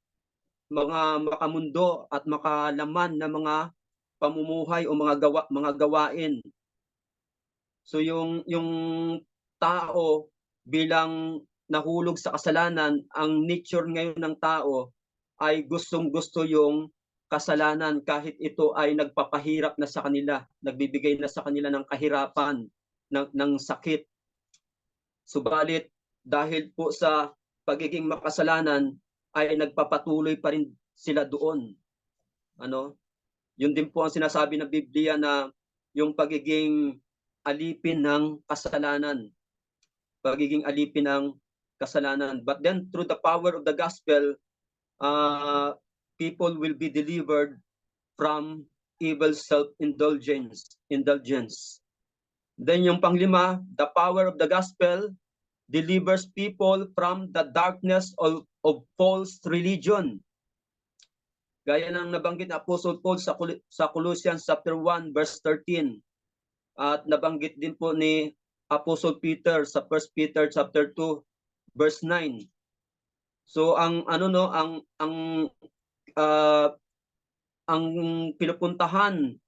mga makamundo at makalaman na mga pamumuhay o mga gawain. So yung tao bilang nahulog sa kasalanan, ang nature ngayon ng tao ay gustong-gusto yung kasalanan kahit ito ay nagpapahirap na sa kanila, nagbibigay na sa kanila ng kahirapan, ng sakit. Subalit dahil po sa pagiging makasalanan ay nagpapatuloy pa rin sila doon. Ano? Yun din po ang sinasabi ng Biblia na yung pagiging alipin ng kasalanan. Pagiging alipin ng kasalanan. But then through the power of the gospel, people will be delivered from evil self-indulgence. Then yung panglima, the power of the gospel delivers people from the darkness of false religion. Gaya ng nabanggit na Apostle Paul sa Colossians chapter 1 verse 13. At nabanggit din po ni Apostle Peter sa 1 Peter chapter 2 verse 9. So ang pinupuntahan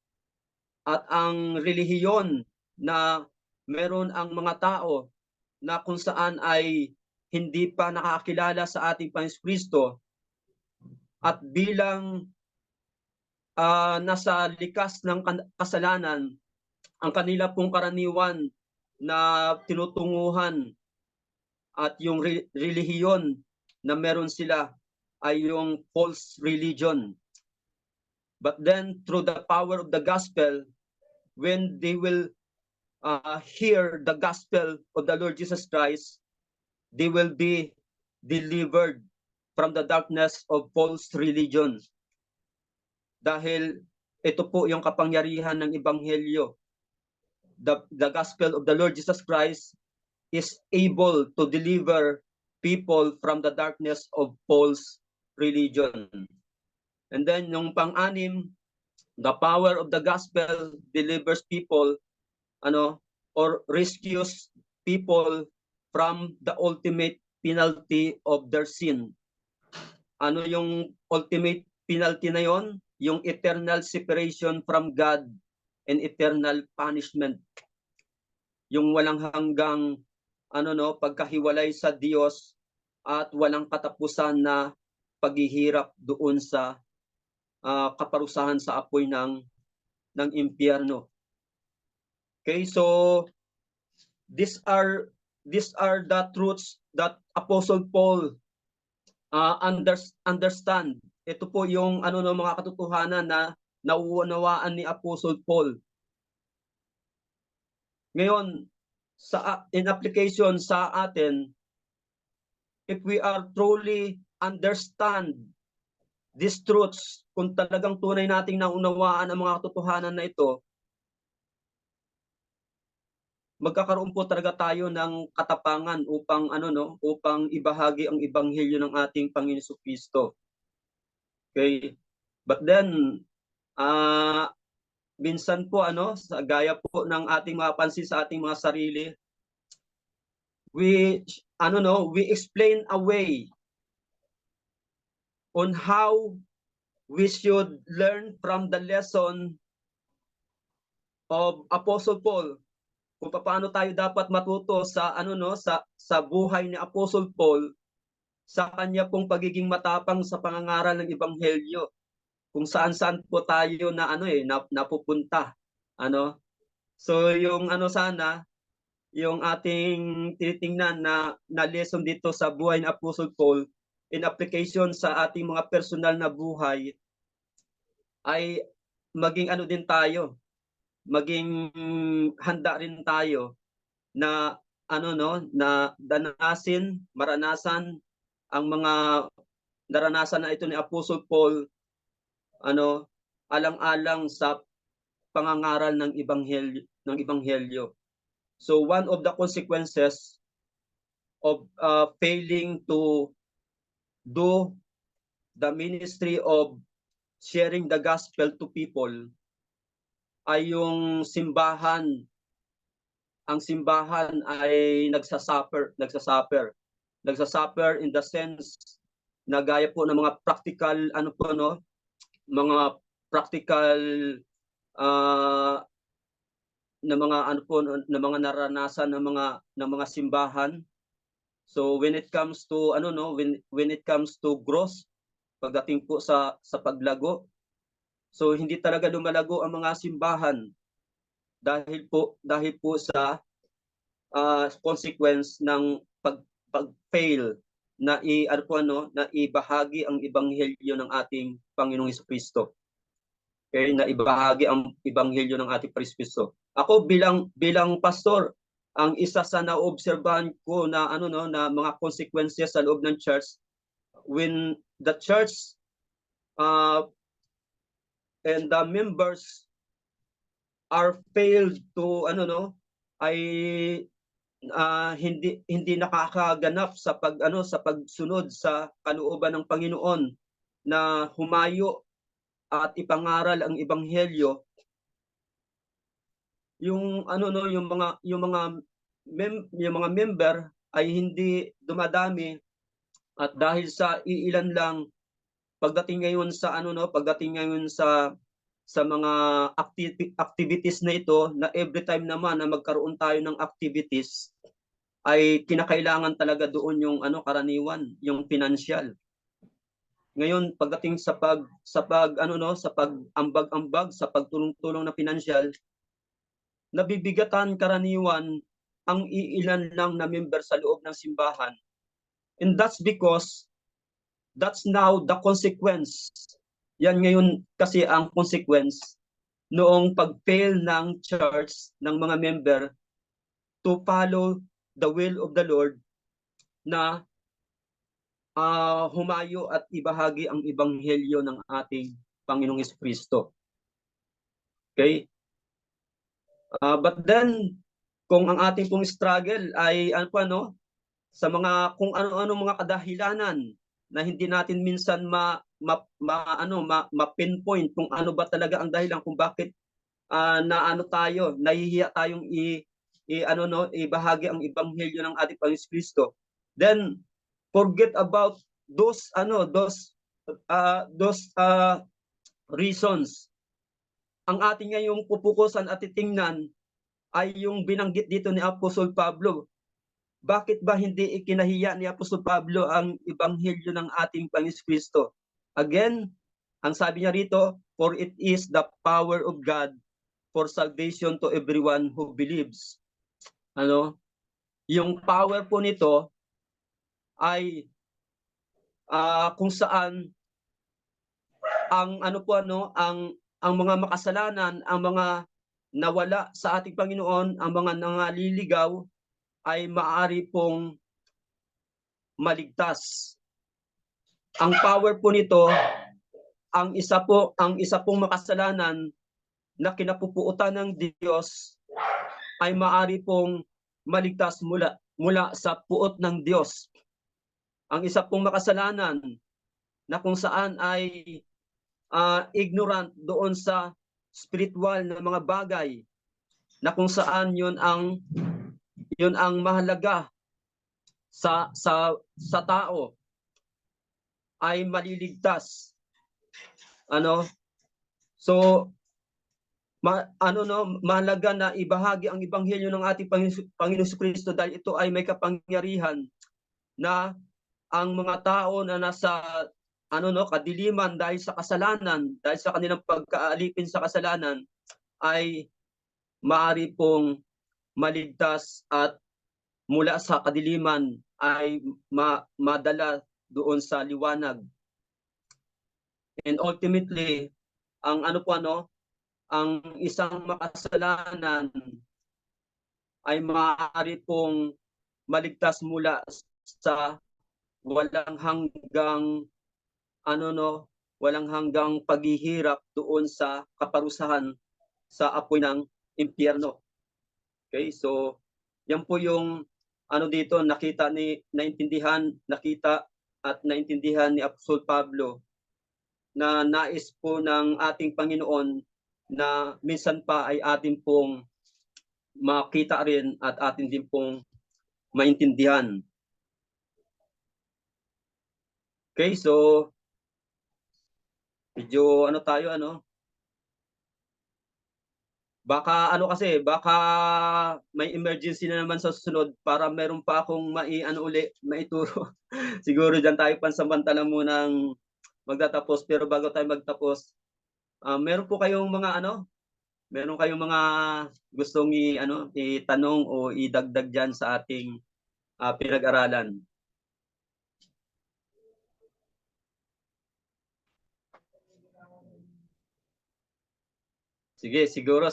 at ang relihiyon na meron ang mga tao na kung saan ay hindi pa nakakilala sa ating Panginoong Kristo at bilang nasa likas ng kasalanan, ang kanila pong karaniwan na tinutunguhan at yung relihiyon na meron sila ay yung false religion. But then through the power of the gospel, when they will hear the gospel of the Lord Jesus Christ, they will be delivered from the darkness of false religion. Dahil ito po yung kapangyarihan ng Ebanghelyo. The gospel of the Lord Jesus Christ is able to deliver people from the darkness of false religion. And then yung pang-anim, the power of the gospel delivers people or rescues people from the ultimate penalty of their sin. Ano yung ultimate penalty na yon? Yung eternal separation from God and eternal punishment. Yung walang hanggang pagkahiwalay sa Diyos at walang katapusan na paghihirap doon sa kaparusahan sa apoy ng impyerno. Okay, so these are the truths that Apostle Paul understand. Ito po yung mga katotohanan na nauunawaan ni Apostle Paul. Ngayon, in application sa atin, if we are truly understand these truths, kung talagang tunay nating naunawaan ang mga katotohanan na ito, magkakaroon po talaga tayo ng katapangan upang ibahagi ang ebanghelyo ng ating Panginoon Jesucristo. Okay? But then minsan po sa gaya po ng ating mapansin sa ating mga sarili, we explain away on how we should learn from the lesson of Apostle Paul, kung paano tayo dapat matuto sa sa buhay ni Apostle Paul sa kanya pong pagiging matapang sa pangangaral ng ebanghelyo, kung saan-saan po tayo napupunta. So yung sana yung ating tinitingnan na lesson dito sa buhay ni Apostle Paul in application sa ating mga personal na buhay ay maging din tayo, maging handa rin tayo na na maranasan ang mga naranasan na ito ni Apostle Paul alang-alang sa pangangaral ng ebanghelyo. So one of the consequences of failing to do the ministry of sharing the gospel to people ay yung simbahan. Ang simbahan ay nagsasuffer in the sense na gaya po ng mga practical mga practical ano po na mga naranasan ng mga simbahan. So when it comes to ano no, when it comes to growth pagdating po sa paglago, so hindi talaga lumalago ang mga simbahan dahil po sa consequence ng pag-fail na na ibahagi ang ebanghelyo ng ating Panginoong Hesukristo. Okay, na ibahagi ang ebanghelyo ng ating Kristo. Ako bilang pastor, ang isa sa naobserbahan ko na na mga consequences sa loob ng church when the church and the members are failed to ay hindi nakakaganap sa sa pagsunod sa kalooban ng Panginoon na humayo at ipangaral ang ebanghelyo. Yung yung mga member ay hindi dumadami at dahil sa iilan lang pagdating ngayon sa sa mga activities na ito na every time naman na magkaroon tayo ng activities ay kinakailangan talaga doon yung karaniwan, yung financial. Ngayon pagdating sa pag-ambag-ambag sa pagtulong-tulong na financial, nabibigatan karaniwan ang iilan lang na member sa loob ng simbahan. And that's because that's now the consequence. Yan ngayon kasi ang consequence noong pag-fail ng church ng mga member to follow the will of the Lord na humayo at ibahagi ang ebanghelyo ng ating Panginoong Hesukristo. Okay? But then kung ang ating pong struggle ay sa mga kung ano-ano mga kadahilanan na hindi natin minsan ma-pinpoint kung ano ba talaga ang dahilan kung bakit nahihiya tayong ibahagi ang ebanghelyo ng ating Panginoong Kristo, then forget about those reasons. Ang ating ngayong pupukusan at titingnan ay yung binanggit dito ni Apostol Pablo. Bakit ba hindi ikinahiya ni Apostol Pablo ang ebanghelyo ng ating Panginoong Kristo? Again, ang sabi niya rito, for it is the power of God for salvation to everyone who believes. Yung power po nito ay kung saan ang ang mga makasalanan, ang mga nawala sa ating Panginoon, ang mga nangaliligaw ay maaari pong maligtas. Ang power po nito, ang isa pong makasalanan na kinapupuutan ng Diyos ay maaari pong maligtas mula sa puot ng Diyos. Ang isa pong makasalanan na kung saan ay ignorant doon sa spiritual na mga bagay na kung saan yun ang mahalaga sa tao ay maliligtas. So mahalaga na ibahagi ang ebanghelyo ng ating Panginoong Kristo dahil ito ay may kapangyarihan na ang mga tao na nasa kadiliman dahil sa kasalanan, dahil sa kanilang pagkaalipin sa kasalanan ay maaari pong maligtas at mula sa kadiliman ay madala doon sa liwanag. And ultimately, ang isang makasalanan ay maaari pong maligtas mula sa walang hanggang paghihirap doon sa kaparusahan sa apoy ng impyerno. Okay, so yan po yung dito nakita at naintindihan ni Apostol Pablo na nais po ng ating Panginoon na minsan pa ay atin pong makita rin at atin din pong maintindihan. Okay, so medyo tayo Baka ano kasi, baka may emergency na naman sa susunod para meron pa akong maituro. Siguro diyan tayo pansamantala munang magtatapos. Pero bago tayo magtapos, meron po kayong mga meron kayong mga gustong itanong o idagdag diyan sa ating pinag-aralan? Sige, siguro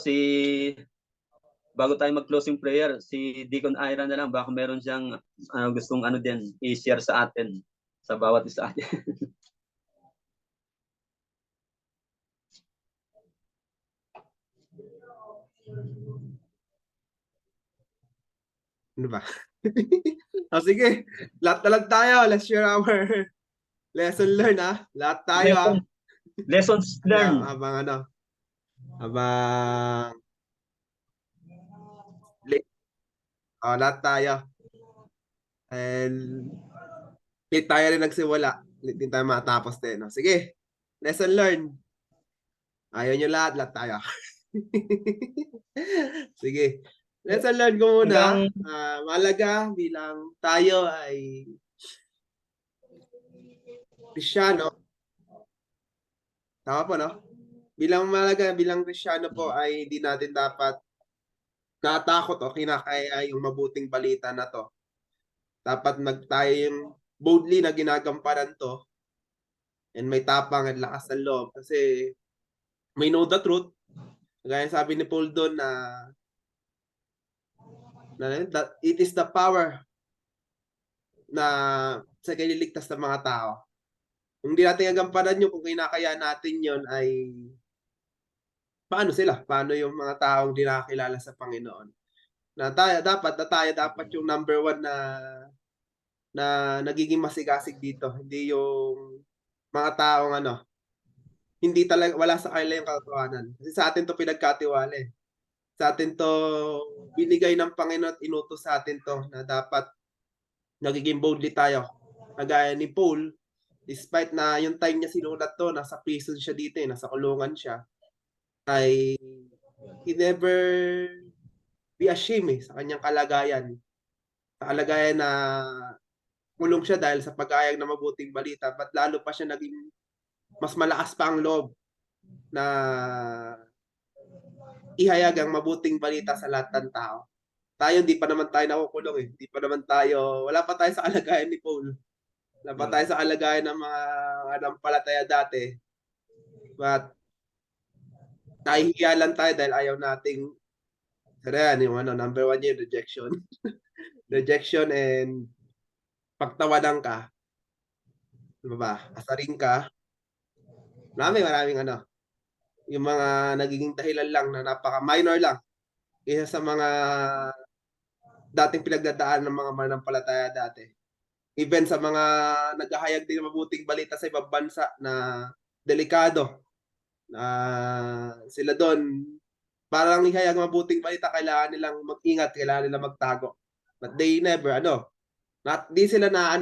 bago tayo mag-closing prayer, si Deacon Ira na lang, baka meron siyang gustong din i-share sa atin, sa bawat isa atin. Ano ba? Sige, lahat na lang tayo. Let's share our lesson learned, ha? Lahat tayo, ha? Lessons Yeah, learned. habang lahat tayo. And late tayo rin nagsimula. Late din tayo matapos din. No? Sige, lesson learned. Ayaw nyo lahat tayo. Sige. Lesson learned ko muna. Malaga bilang tayo ay Kristiyano. Tama po, no? Bilang Kristiyano po ay hindi natin dapat natakot o kinakaya yung mabuting balita na to. Dapat tayo yung boldly na ginagampanan to and may tapang at lakas ng loob kasi may know the truth. Gaya sabi ni Paul doon na it is the power na sa kaliligtas ng mga tao. Kung hindi natin gagampanan yun, kung kinakaya natin yun ay paano sila? Paano yung mga taong di nakakilala sa Panginoon? Tayo dapat yung number 1 na nagiging masigasig dito. Hindi yung mga taong hindi talaga, wala sa kanila yung katotohanan. Kasi sa atin to pinagkatiwala eh. Sa atin to binigay ng Panginoon at inutos sa atin to na dapat nagiging boldly tayo. Kagaya ni Paul, despite na yung time niya sinulat to, nasa prison siya dito nasa kulungan siya, ay he never be ashamed sa kanyang kalagayan. Sa kalagayan na kulong siya dahil sa pag-ayag ng mabuting balita, but lalo pa siya naging mas malakas pa ang loob na ihayag ang mabuting balita sa lahat ng tao. Tayo, hindi pa naman tayo nakukulong eh. Hindi pa naman tayo, wala pa tayo sa kalagayan ni Paul. Wala pa tayo sa kalagayan ng mga anampalataya dati. But, nahihiya lang tayo dahil ayaw nating, yung number 1 yun, rejection. Rejection and pagtawadan ka. Diba ba? Asarin ka. Maraming yung mga nagiging dahilan lang na napaka-minor lang isa sa mga dating pinagdadaan ng mga manampalataya dati. Even sa mga naghahayag din ng mabuting balita sa ibang bansa na delikado, sila doon, parang ihayag mabuting balita, kailangan nilang mag-ingat, kailangan nilang magtago. But they never, di sila na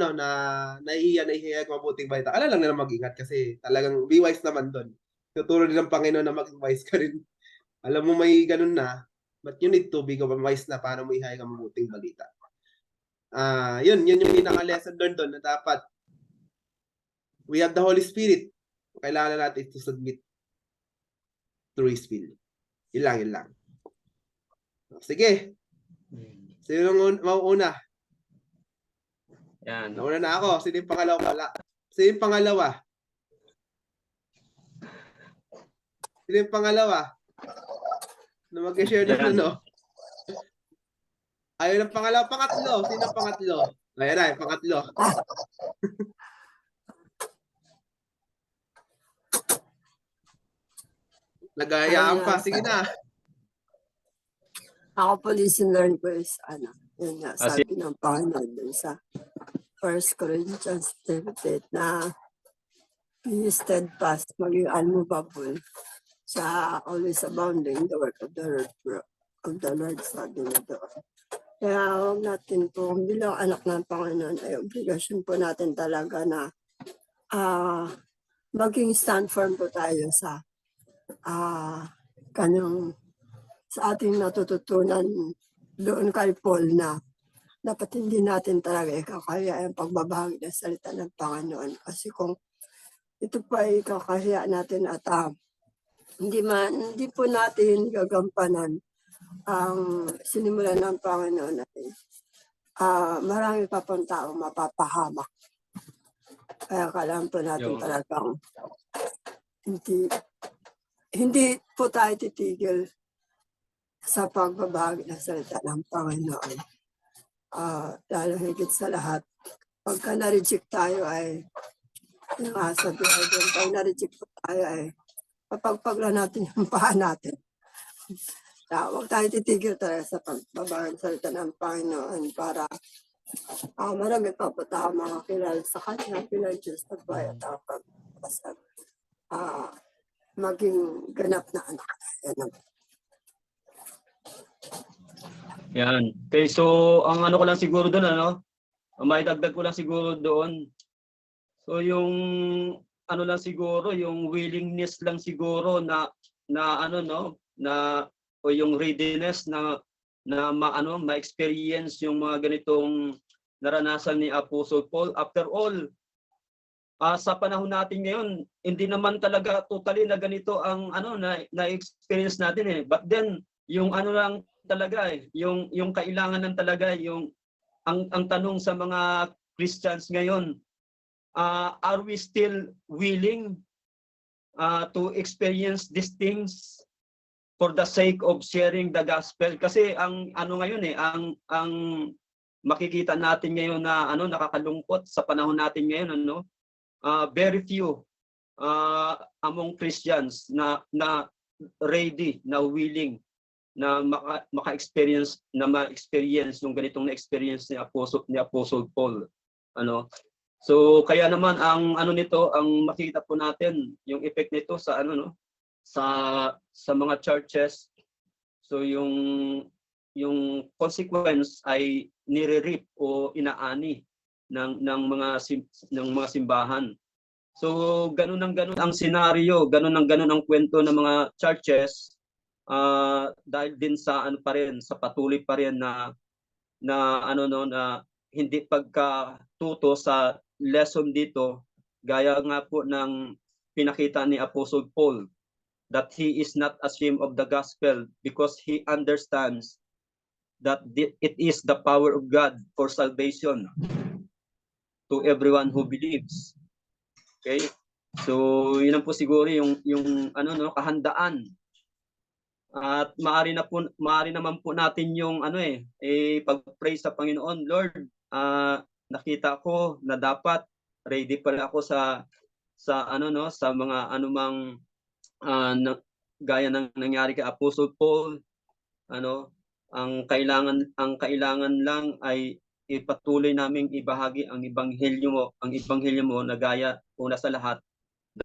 ihayag mabuting balita. Kailangan lang nila mag-ingat kasi talagang be wise naman doon. Tuturo din ng Panginoon na maging wise ka rin. Alam mo may ganun na, but you need to be wise na paano mo ihayag ang mabuting balita. Yun yung pinaka-lesson learned doon na dapat we have the Holy Spirit. Kailangan natin to submit through His will. Yun lang. Sige. Sino mauuna? Yan. Nauna na ako. Sino yung pangalawa? Wala. Sino yung pangalawa? Sino yung pangalawa? Na mag-share na Ayun ang pangalawa. Pangatlo. Sino ang pangatlo? Ayan na, yung pangatlo. Nagayaan pa. Sige na. Ako po listener ko is yun nga, sabi ng Panginoon dun sa 1 Corinthians 13 na be steadfast, maging unmovable, sa always abounding the work of the Lord, sabi na doon. Kaya huwag natin po, bilang anak ng Panginoon, ay obligasyon po natin talaga na maging stand firm po tayo sa kanyang sa ating natututunan doon kay Paul na dapat hindi natin talaga ikakaya ang pagbabahagi ng salita ng Panginoon. Kasi kung ito pa ay ikakaya natin at hindi po natin gagampanan ang sinimulan ng Panginoon natin, marami pa pong tao mapapahamak. Kaya kailangan po natin Yun. talagang hindi po tayo titigil sa pagbabahagi ng salita ng Panginoon. Lalo higit sa lahat, pagka na-reject tayo ay, yung sabi ay doon, pag na-reject po tayo ay, papagpagla natin yung paa natin. Huwag tayo titigil talaga sa pagbabahagi ng salita ng Panginoon para marami pa po tayo mga kilala sa Kanya, kilala Diyos na buhay at pagpasag. Maging ganap na anak. Yan. Okay, so ang ano ko lang siguro doon, may dagdag ko lang siguro doon. So yung ano lang siguro, yung willingness lang siguro na o yung readiness na ma-experience yung mga ganitong naranasan ni Apostle Paul. After all, sa panahon natin ngayon, hindi naman talaga totally na ganito ang na-experience natin eh. But then yung lang talaga yung kailangan ng talaga ang tanong sa mga Christians ngayon, are we still willing to experience these things for the sake of sharing the gospel? Kasi ang ngayon ang makikita natin ngayon na nakakalungkot sa panahon natin ngayon, very few among Christians na ready, na willing na ma-experience yung ganitong na-experience ni Apostle Paul. So kaya naman ang nito, ang makikita po natin yung effect nito sa sa mga churches. So yung consequence ay nire-reap o inaani ng mga simbahan. So ganun ang senaryo, ganun ang kwento ng mga churches, dahil din sa sa patuloy pa rin na hindi pagkatuto sa lesson dito, gaya nga po ng pinakita ni Apostle Paul, that he is not ashamed of the gospel because he understands that it is the power of God for salvation to everyone who believes. Okay? So yun po siguro yung kahandaan. At maaari naman po natin yung pag-pray sa Panginoon. Lord, nakita ko na dapat ready pala ako sa mga anumang gaya ng nangyari kay Apostle Paul. Ang kailangan lang ay ipatuloy naming ibahagi ang ebanghelyo mo na gaya una sa lahat,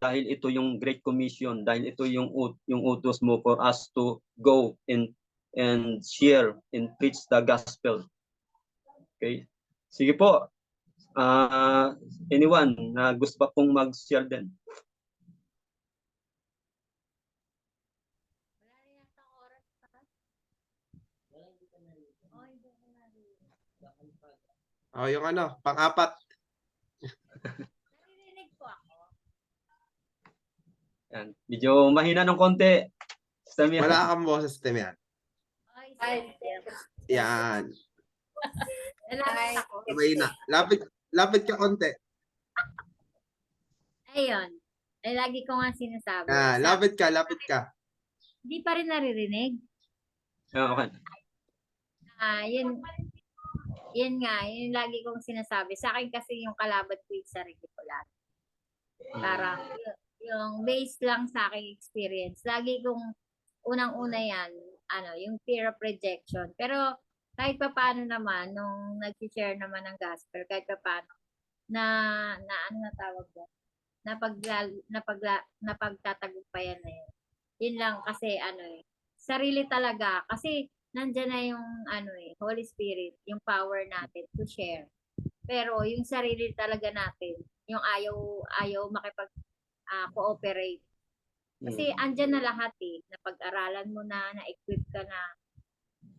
dahil ito yung Great Commission, dahil ito yung utos mo for us to go and share and preach the gospel. Okay? Sige po. Anyone na gusto pa pong mag-share din? Yung pang-apat. Naririnig po ako. Yan. Medyo mahina ng konti. Wala kang boses, Temian. Ay, Yan. nalala ako. Mahina. Lapit ka konti. Ayun. Ay, lagi ko nga sinasabi. Lapit ka. Hindi pa rin naririnig. Okay. Yun nga, yun lagi kong sinasabi. Sa akin kasi yung kalaban ko yung sarili ko lang. Parang yung based lang sa aking experience. Lagi kong unang-una yan, yung fear of rejection. Pero kahit pa paano naman, nung nag-share naman ng gospel, kahit pa paano, napagtatagumpayan na yun. Yun lang kasi sarili talaga. Kasi nandiyan na yung Holy Spirit, yung power natin to share. Pero yung sarili talaga natin, yung ayaw makipag cooperate. Kasi andyan na lahat eh. Napag-aralan mo na, na-equip ka na.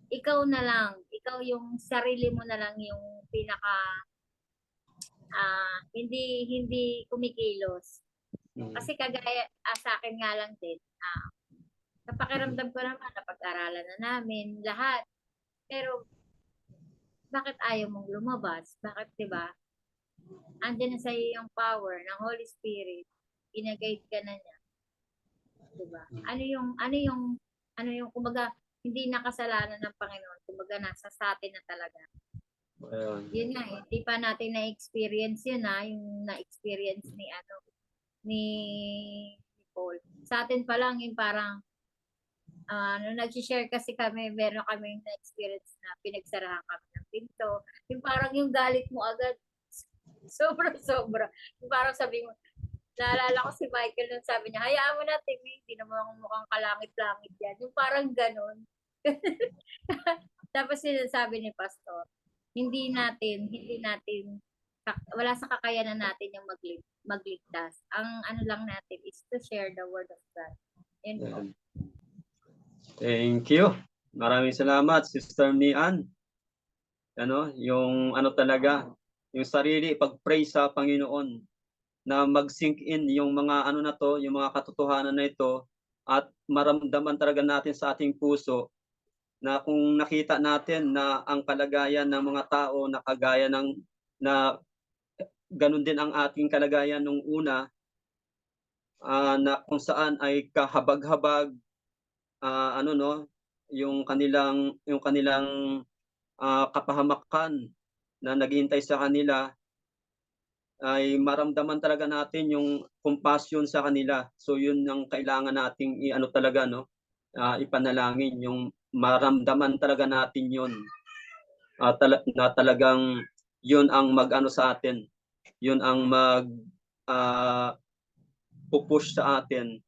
Ikaw na lang, ikaw yung sarili mo na lang yung pinaka hindi kumikilos. Kasi kagaya sa akin nga lang din, sa pakiramdam ko naman, napag-aralan na namin lahat. Pero, bakit ayaw mong lumabas? Bakit, di ba? Andiyan na sa iyo yung power ng Holy Spirit. Ina-guide ka na niya. Di ba? Ano yung, kumbaga, hindi nakasalanan ng Panginoon. Kumbaga, nasa sa atin na talaga. Yun nga, hindi pa natin na-experience yun yung na-experience ni Paul. Sa atin pa lang yung parang nung nag-share kasi kami, meron kami na-experience na pinagsarahan kami ng pinto. Yung parang yung galit mo agad, sobra-sobra. Yung parang sabi mo, naalala ko si Michael nung sabi niya, hayaan mo na, Timmy, hindi naman mukhang kalangit-langit yan. Yung parang ganun. Tapos sinasabi ni Pastor, hindi natin, wala sa kakayanan natin yung magligtas. Ang ano lang natin is to share the word of God. Yun po. Thank you. Maraming salamat, Sister Mian. Yung talaga, yung sarili, pag-pray sa Panginoon, na mag-sink in yung mga yung mga katotohanan na ito, at maramdaman talaga natin sa ating puso, na kung nakita natin na ang kalagayan ng mga tao na kagaya na ganun din ang ating kalagayan nung una, na kung saan ay kahabag-habag, yung kanilang kapahamakan na naghihintay sa kanila, ay maramdaman talaga natin yung compassion sa kanila. So yun ang kailangan nating talaga, ipanalangin, yung maramdaman talaga natin yun, na talagang yun ang mag-ano sa atin, yun ang pupush sa atin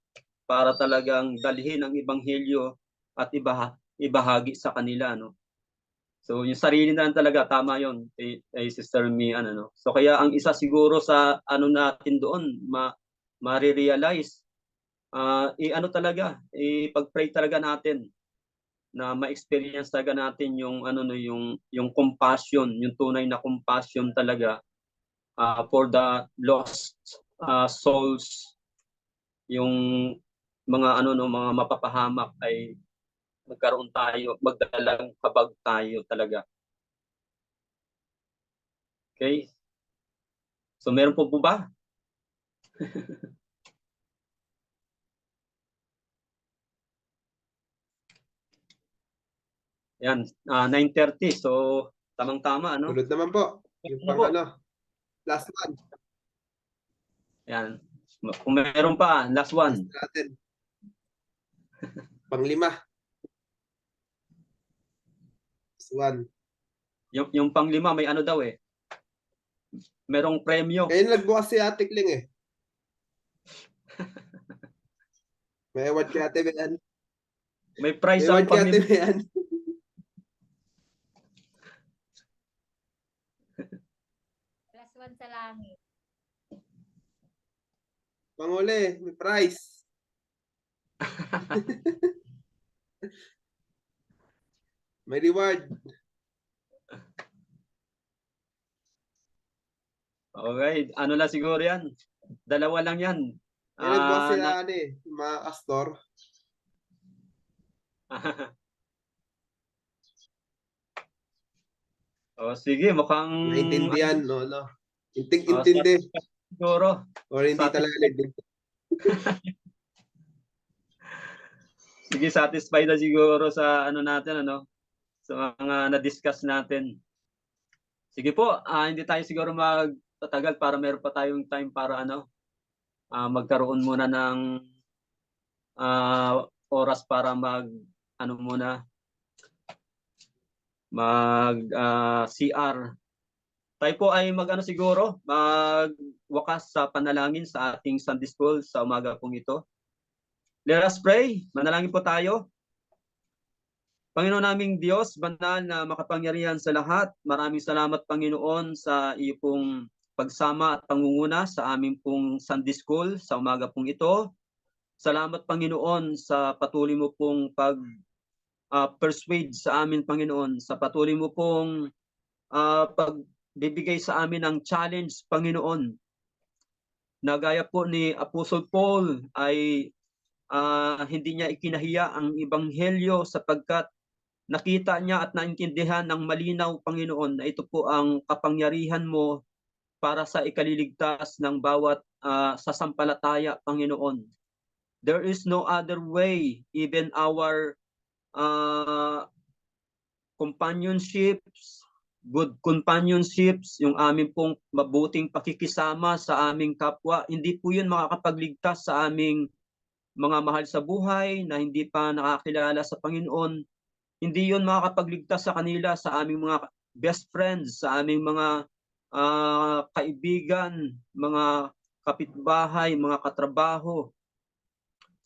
para talagang dalhin ang ebanghelyo at ibahagi sa kanila, So yung sarili na lang talaga, tama yun, Sister Mian, So kaya ang isa siguro sa natin doon, ma-realize, talaga, pag-pray talaga natin, na ma-experience talaga natin yung yung compassion, yung tunay na compassion talaga, for the lost souls, yung mga mga mapapahamak, ay magdalang kabag tayo talaga. Okay? So meron po ba? Yan, 9:30. So tamang-tama, Tulad naman po. Yung pang last one. Yan. Kung meron pa, last one. Last natin. Pang-5. Last one. Yung pang-5 may daw eh. Merong premyo. Ngayon nagbukas si Ate Kling eh. May award kay Ate Mian. May prize May ang award kay Ate pang-5. Mian. Last one sa langit. Panguli, may prize. May reward. Okay, lang siguro yan. 2 lang yan. May nagbukas sila mga pastor. Sige, mukhang Naintindihan, Intindi. siguro. Or hindi talaga naintindihan. Sige, satisfied na siguro sa natin, sa mga na-discuss natin. Sige po, hindi tayo siguro magtatagal para meron pa tayong time para magkaroon muna ng oras para CR. Tayo po ay siguro magwakas sa panalangin sa ating Sunday School sa umaga pong ito. Let us pray. Manalangin po tayo. Panginoon naming Diyos, banal na makapangyarihan sa lahat, maraming salamat Panginoon sa iyo pong pagsama at pangunguna sa aming pong Sunday School sa umaga pong ito. Salamat, Panginoon, sa patuloy mo pong persuade sa amin, Panginoon, sa patuloy mo pong pagbibigay sa amin ng challenge, Panginoon, na gaya po ni Apostle Paul ay hindi niya ikinahiya ang ebanghelyo sapagkat nakita niya at naintindihan ng malinaw, Panginoon, na ito po ang kapangyarihan mo para sa ikaliligtas ng bawat sasampalataya, Panginoon. There is no other way, even our companionships, good companionships, yung aming pong mabuting pakikisama sa aming kapwa, hindi po yun makakapagligtas sa aming mga mahal sa buhay na hindi pa nakakilala sa Panginoon. Hindi yun makakapagligtas sa kanila, sa aming mga best friends, sa aming mga kaibigan, mga kapitbahay, mga katrabaho,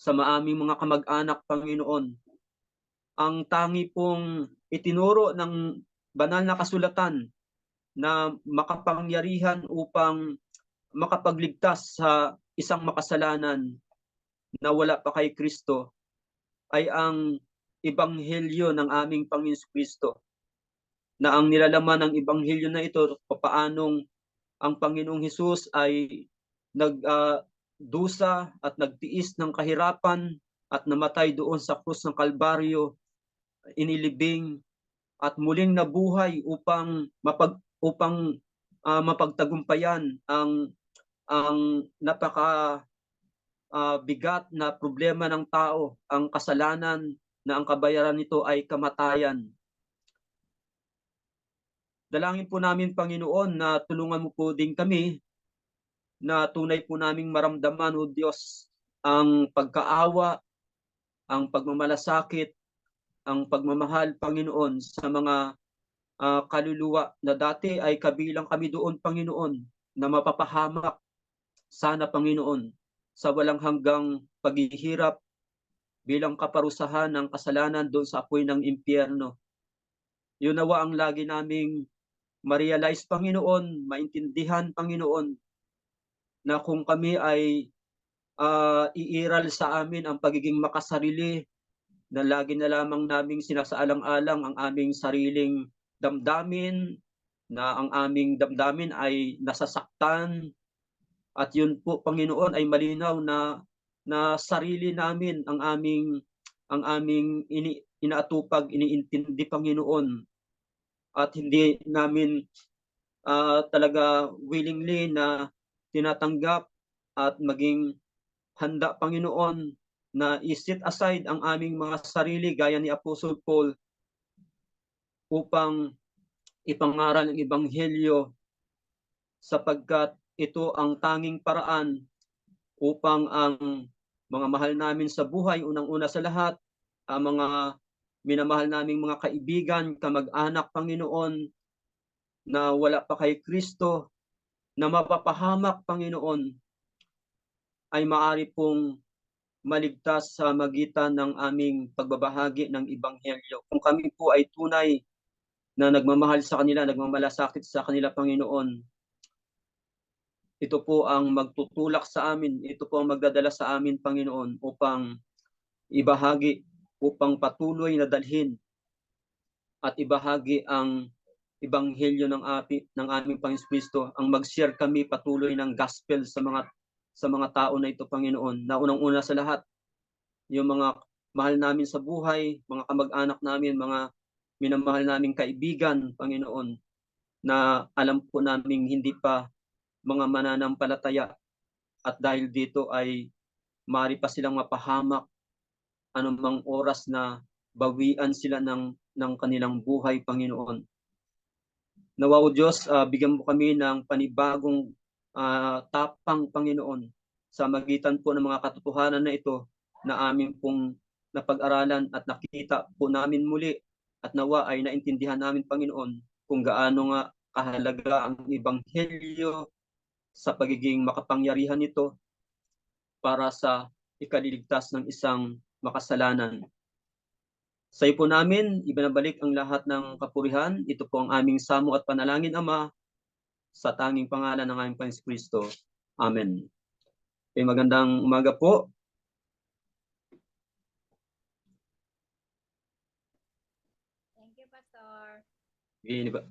sa aming mga kamag-anak, Panginoon. Ang tangi pong itinuro ng banal na kasulatan na makapangyarihan upang makapagligtas sa isang makasalanan na wala pa kay Kristo ay ang ebanghelyo ng aming Panginoon Kristo. Na ang nilalaman ng ebanghelyo na ito, papaanong ang Panginoong Hesus ay nagdusa at nagtiis ng kahirapan at namatay doon sa krus ng Kalbaryo, inilibing at muling nabuhay upang mapagtagumpayan ang napaka bigat na problema ng tao, ang kasalanan na ang kabayaran nito ay kamatayan. Dalangin po namin, Panginoon, na tulungan mo po din kami na tunay po naming maramdaman, O Diyos, ang pagkaawa, ang pagmamalasakit, ang pagmamahal, Panginoon, sa mga kaluluwa na dati ay kabilang kami doon, Panginoon, na mapapahamak sana, Panginoon, sa walang hanggang paghihirap bilang kaparusahan ng kasalanan doon sa apoy ng impyerno. Yun nawa ang lagi naming ma-realize, Panginoon, maintindihan, Panginoon, na kung kami ay iiral sa amin ang pagiging makasarili, na lagi na lamang naming sinasaalang-alang ang aming sariling damdamin, na ang aming damdamin ay nasasaktan, at yun po, Panginoon, ay malinaw na sarili namin ang aming inaatupag, iniintindi, Panginoon, at hindi namin talaga willingly na tinatanggap at maging handa, Panginoon, na i-set aside ang aming mga sarili gaya ni Apostle Paul upang ipangaral ang ebanghelyo, sapagkat ito ang tanging paraan upang ang mga mahal namin sa buhay, unang-una sa lahat, ang mga minamahal naming mga kaibigan, kamag-anak, Panginoon, na wala pa kay Kristo, na mapapahamak, Panginoon, ay maaari pong maligtas sa magitan ng aming pagbabahagi ng ebanghelyo. Kung kami po ay tunay na nagmamahal sa kanila, nagmamalasakit sa kanila, Panginoon, ito po ang magtutulak sa amin, ito po ang magdadala sa amin, Panginoon, upang ibahagi, upang patuloy na dalhin at ibahagi ang ebanghelyo ng aming Panginoon Kristo, ang mag-share kami patuloy ng gospel sa mga tao na ito, Panginoon, na unang-una sa lahat, yung mga mahal namin sa buhay, mga kamag-anak namin, mga minamahal naming kaibigan, Panginoon, na alam po naming hindi pa mga mananampalataya, at dahil dito ay maaari pa silang mapahamak anumang oras na bawian sila ng kanilang buhay, Panginoon. Nawa, O Diyos, bigyan mo kami ng panibagong tapang, Panginoon, sa magitan po ng mga katotohanan na ito na amin pong napag-aralan at nakita po namin muli, at nawa ay naintindihan namin, Panginoon, kung gaano nga kahalaga ang ebanghelyo sa pagiging makapangyarihan nito para sa ikaliligtas ng isang makasalanan. Sa iyo po namin ibinabalik ang lahat ng kapurihan. Ito po ang aming samo at panalangin, Ama, sa tanging pangalan ng aming Panginoon Kristo. Amen. Magandang umaga po. Gini ba?